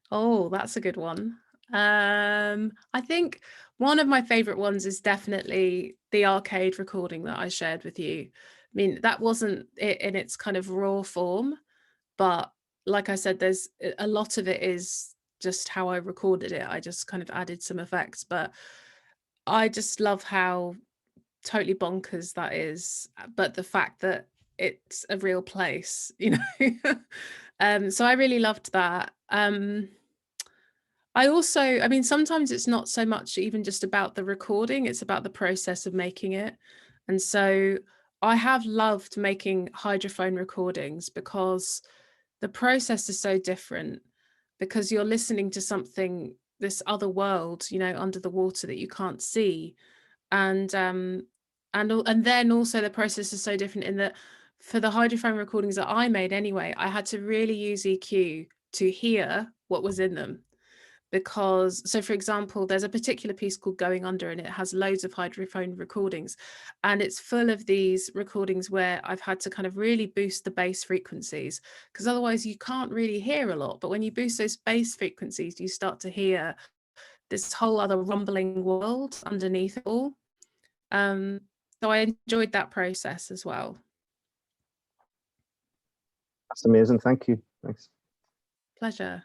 Oh, that's a good one. I think one of my favorite ones is definitely the arcade recording that I shared with you. I mean, that wasn't it in its kind of raw form, but like I said, there's a lot of it is just how I recorded it. I just kind of added some effects, but I just love how totally bonkers that is, but the fact that it's a real place, you know. So I really loved that. I mean, sometimes it's not so much even just about the recording, it's about the process of making it. And so I have loved making hydrophone recordings because the process is so different, because you're listening to something this other world, you know, under the water that you can't see. And then also the process is so different in that for the hydrophone recordings that I made anyway, I had to really use EQ to hear what was in them. Because, so for example, there's a particular piece called Going Under, and it has loads of hydrophone recordings, and it's full of these recordings where I've had to kind of really boost the bass frequencies, because otherwise you can't really hear a lot. But when you boost those bass frequencies, you start to hear this whole other rumbling world underneath it all. So I enjoyed that process as well. That's amazing. Thank you. Thanks. Pleasure.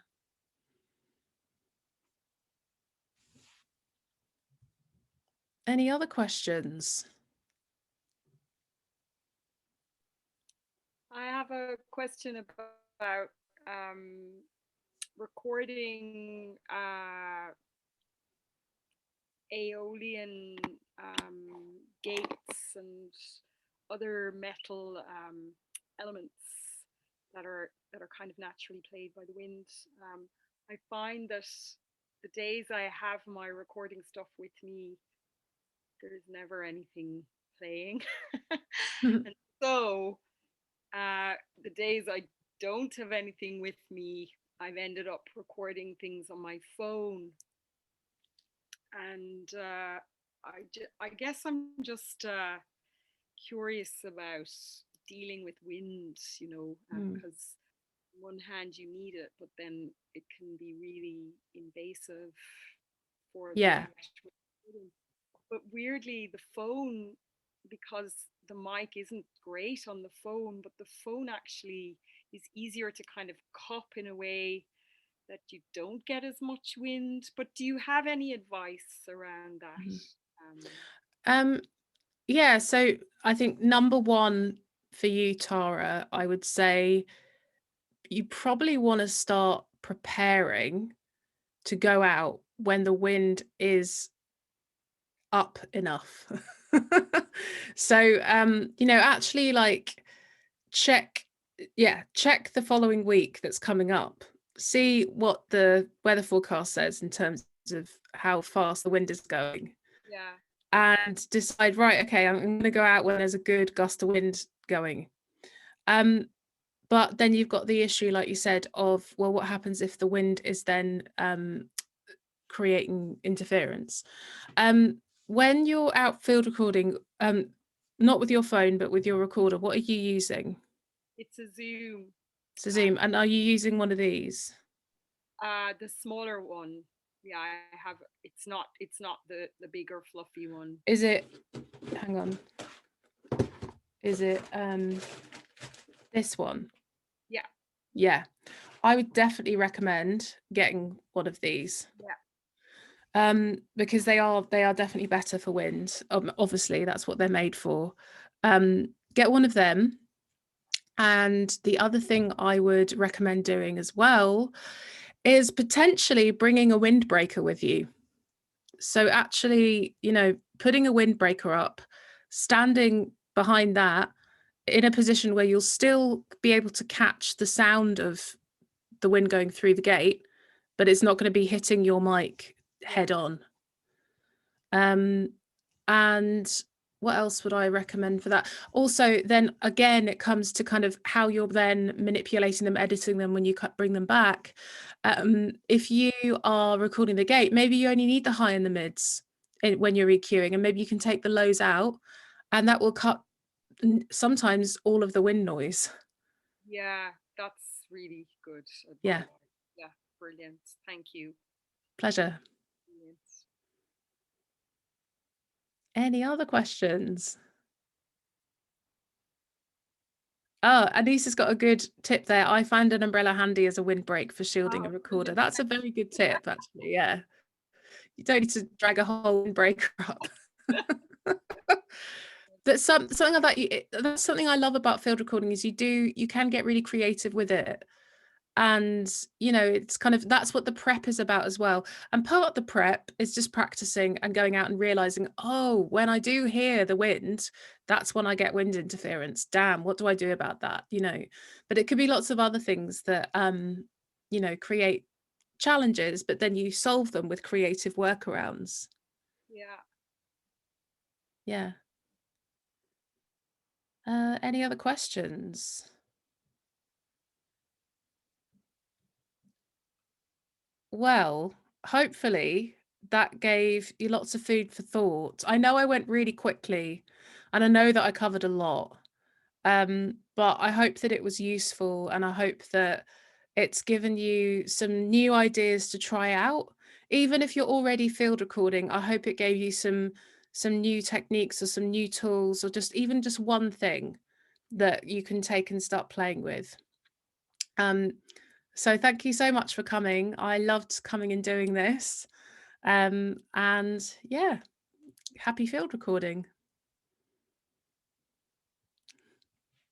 Any other questions? I have a question about recording aeolian gates and other metal elements that are kind of naturally played by the wind. I find that the days I have my recording stuff with me, there's never anything playing. And so the days I don't have anything with me, I've ended up recording things on my phone. And I guess I'm just curious about dealing with wind, you know, because on one hand you need it, but then it can be really invasive for the actual recording. But weirdly, the phone, because the mic isn't great on the phone, but the phone actually is easier to kind of cup in a way that you don't get as much wind. But do you have any advice around that? Yeah, so I think number one for you, Tara, I would say you probably want to start preparing to go out when the wind is up enough. So you know, actually like check the following week that's coming up, see what the weather forecast says in terms of how fast the wind is going, and decide, right, okay, I'm going to go out when there's a good gust of wind going. But then you've got the issue, like you said, of, well, what happens if the wind is then creating interference? When you're out field recording, not with your phone, but with your recorder, what are you using? It's a Zoom. It's a Zoom. And are you using one of these? The smaller one. Yeah, I have. It's not the bigger fluffy one. Is it, hang on, is it this one? Yeah, I would definitely recommend getting one of these. Because they are definitely better for wind. Obviously that's what they're made for. Get one of them. And the other thing I would recommend doing as well is potentially bringing a windbreaker with you. So actually, you know, putting a windbreaker up, standing behind that in a position where you'll still be able to catch the sound of the wind going through the gate, but it's not going to be hitting your mic head on. And what else would I recommend for that? Also, then again, it comes to kind of how you're then manipulating them, editing them when you bring them back. If you are recording the gate, maybe you only need the high and the mids when you're EQing, and maybe you can take the lows out, and that will cut sometimes all of the wind noise. Yeah, that's really good advice. Yeah, brilliant. Thank you. Pleasure. Brilliant. Any other questions? Oh, Anissa's got a good tip there. I find an umbrella handy as a windbreak for shielding a recorder. That's a very good tip, actually. Yeah, you don't need to drag a whole windbreaker up. That's something like that. That's something I love about field recording, is you can get really creative with it. And you know, it's kind of, that's what the prep is about as well. And part of the prep is just practicing and going out and realizing, oh, when I do hear the wind, that's when I get wind interference. Damn, what do I do about that? You know, but it could be lots of other things that you know, create challenges, but then you solve them with creative workarounds. Yeah. Yeah. Any other questions? Well, hopefully that gave you lots of food for thought. I know I went really quickly and I know that I covered a lot, but I hope that it was useful, and I hope that it's given you some new ideas to try out. Even if you're already field recording, I hope it gave you some new techniques or some new tools, or just even just one thing that you can take and start playing with. So thank you so much for coming. I loved coming and doing this. And yeah, happy field recording.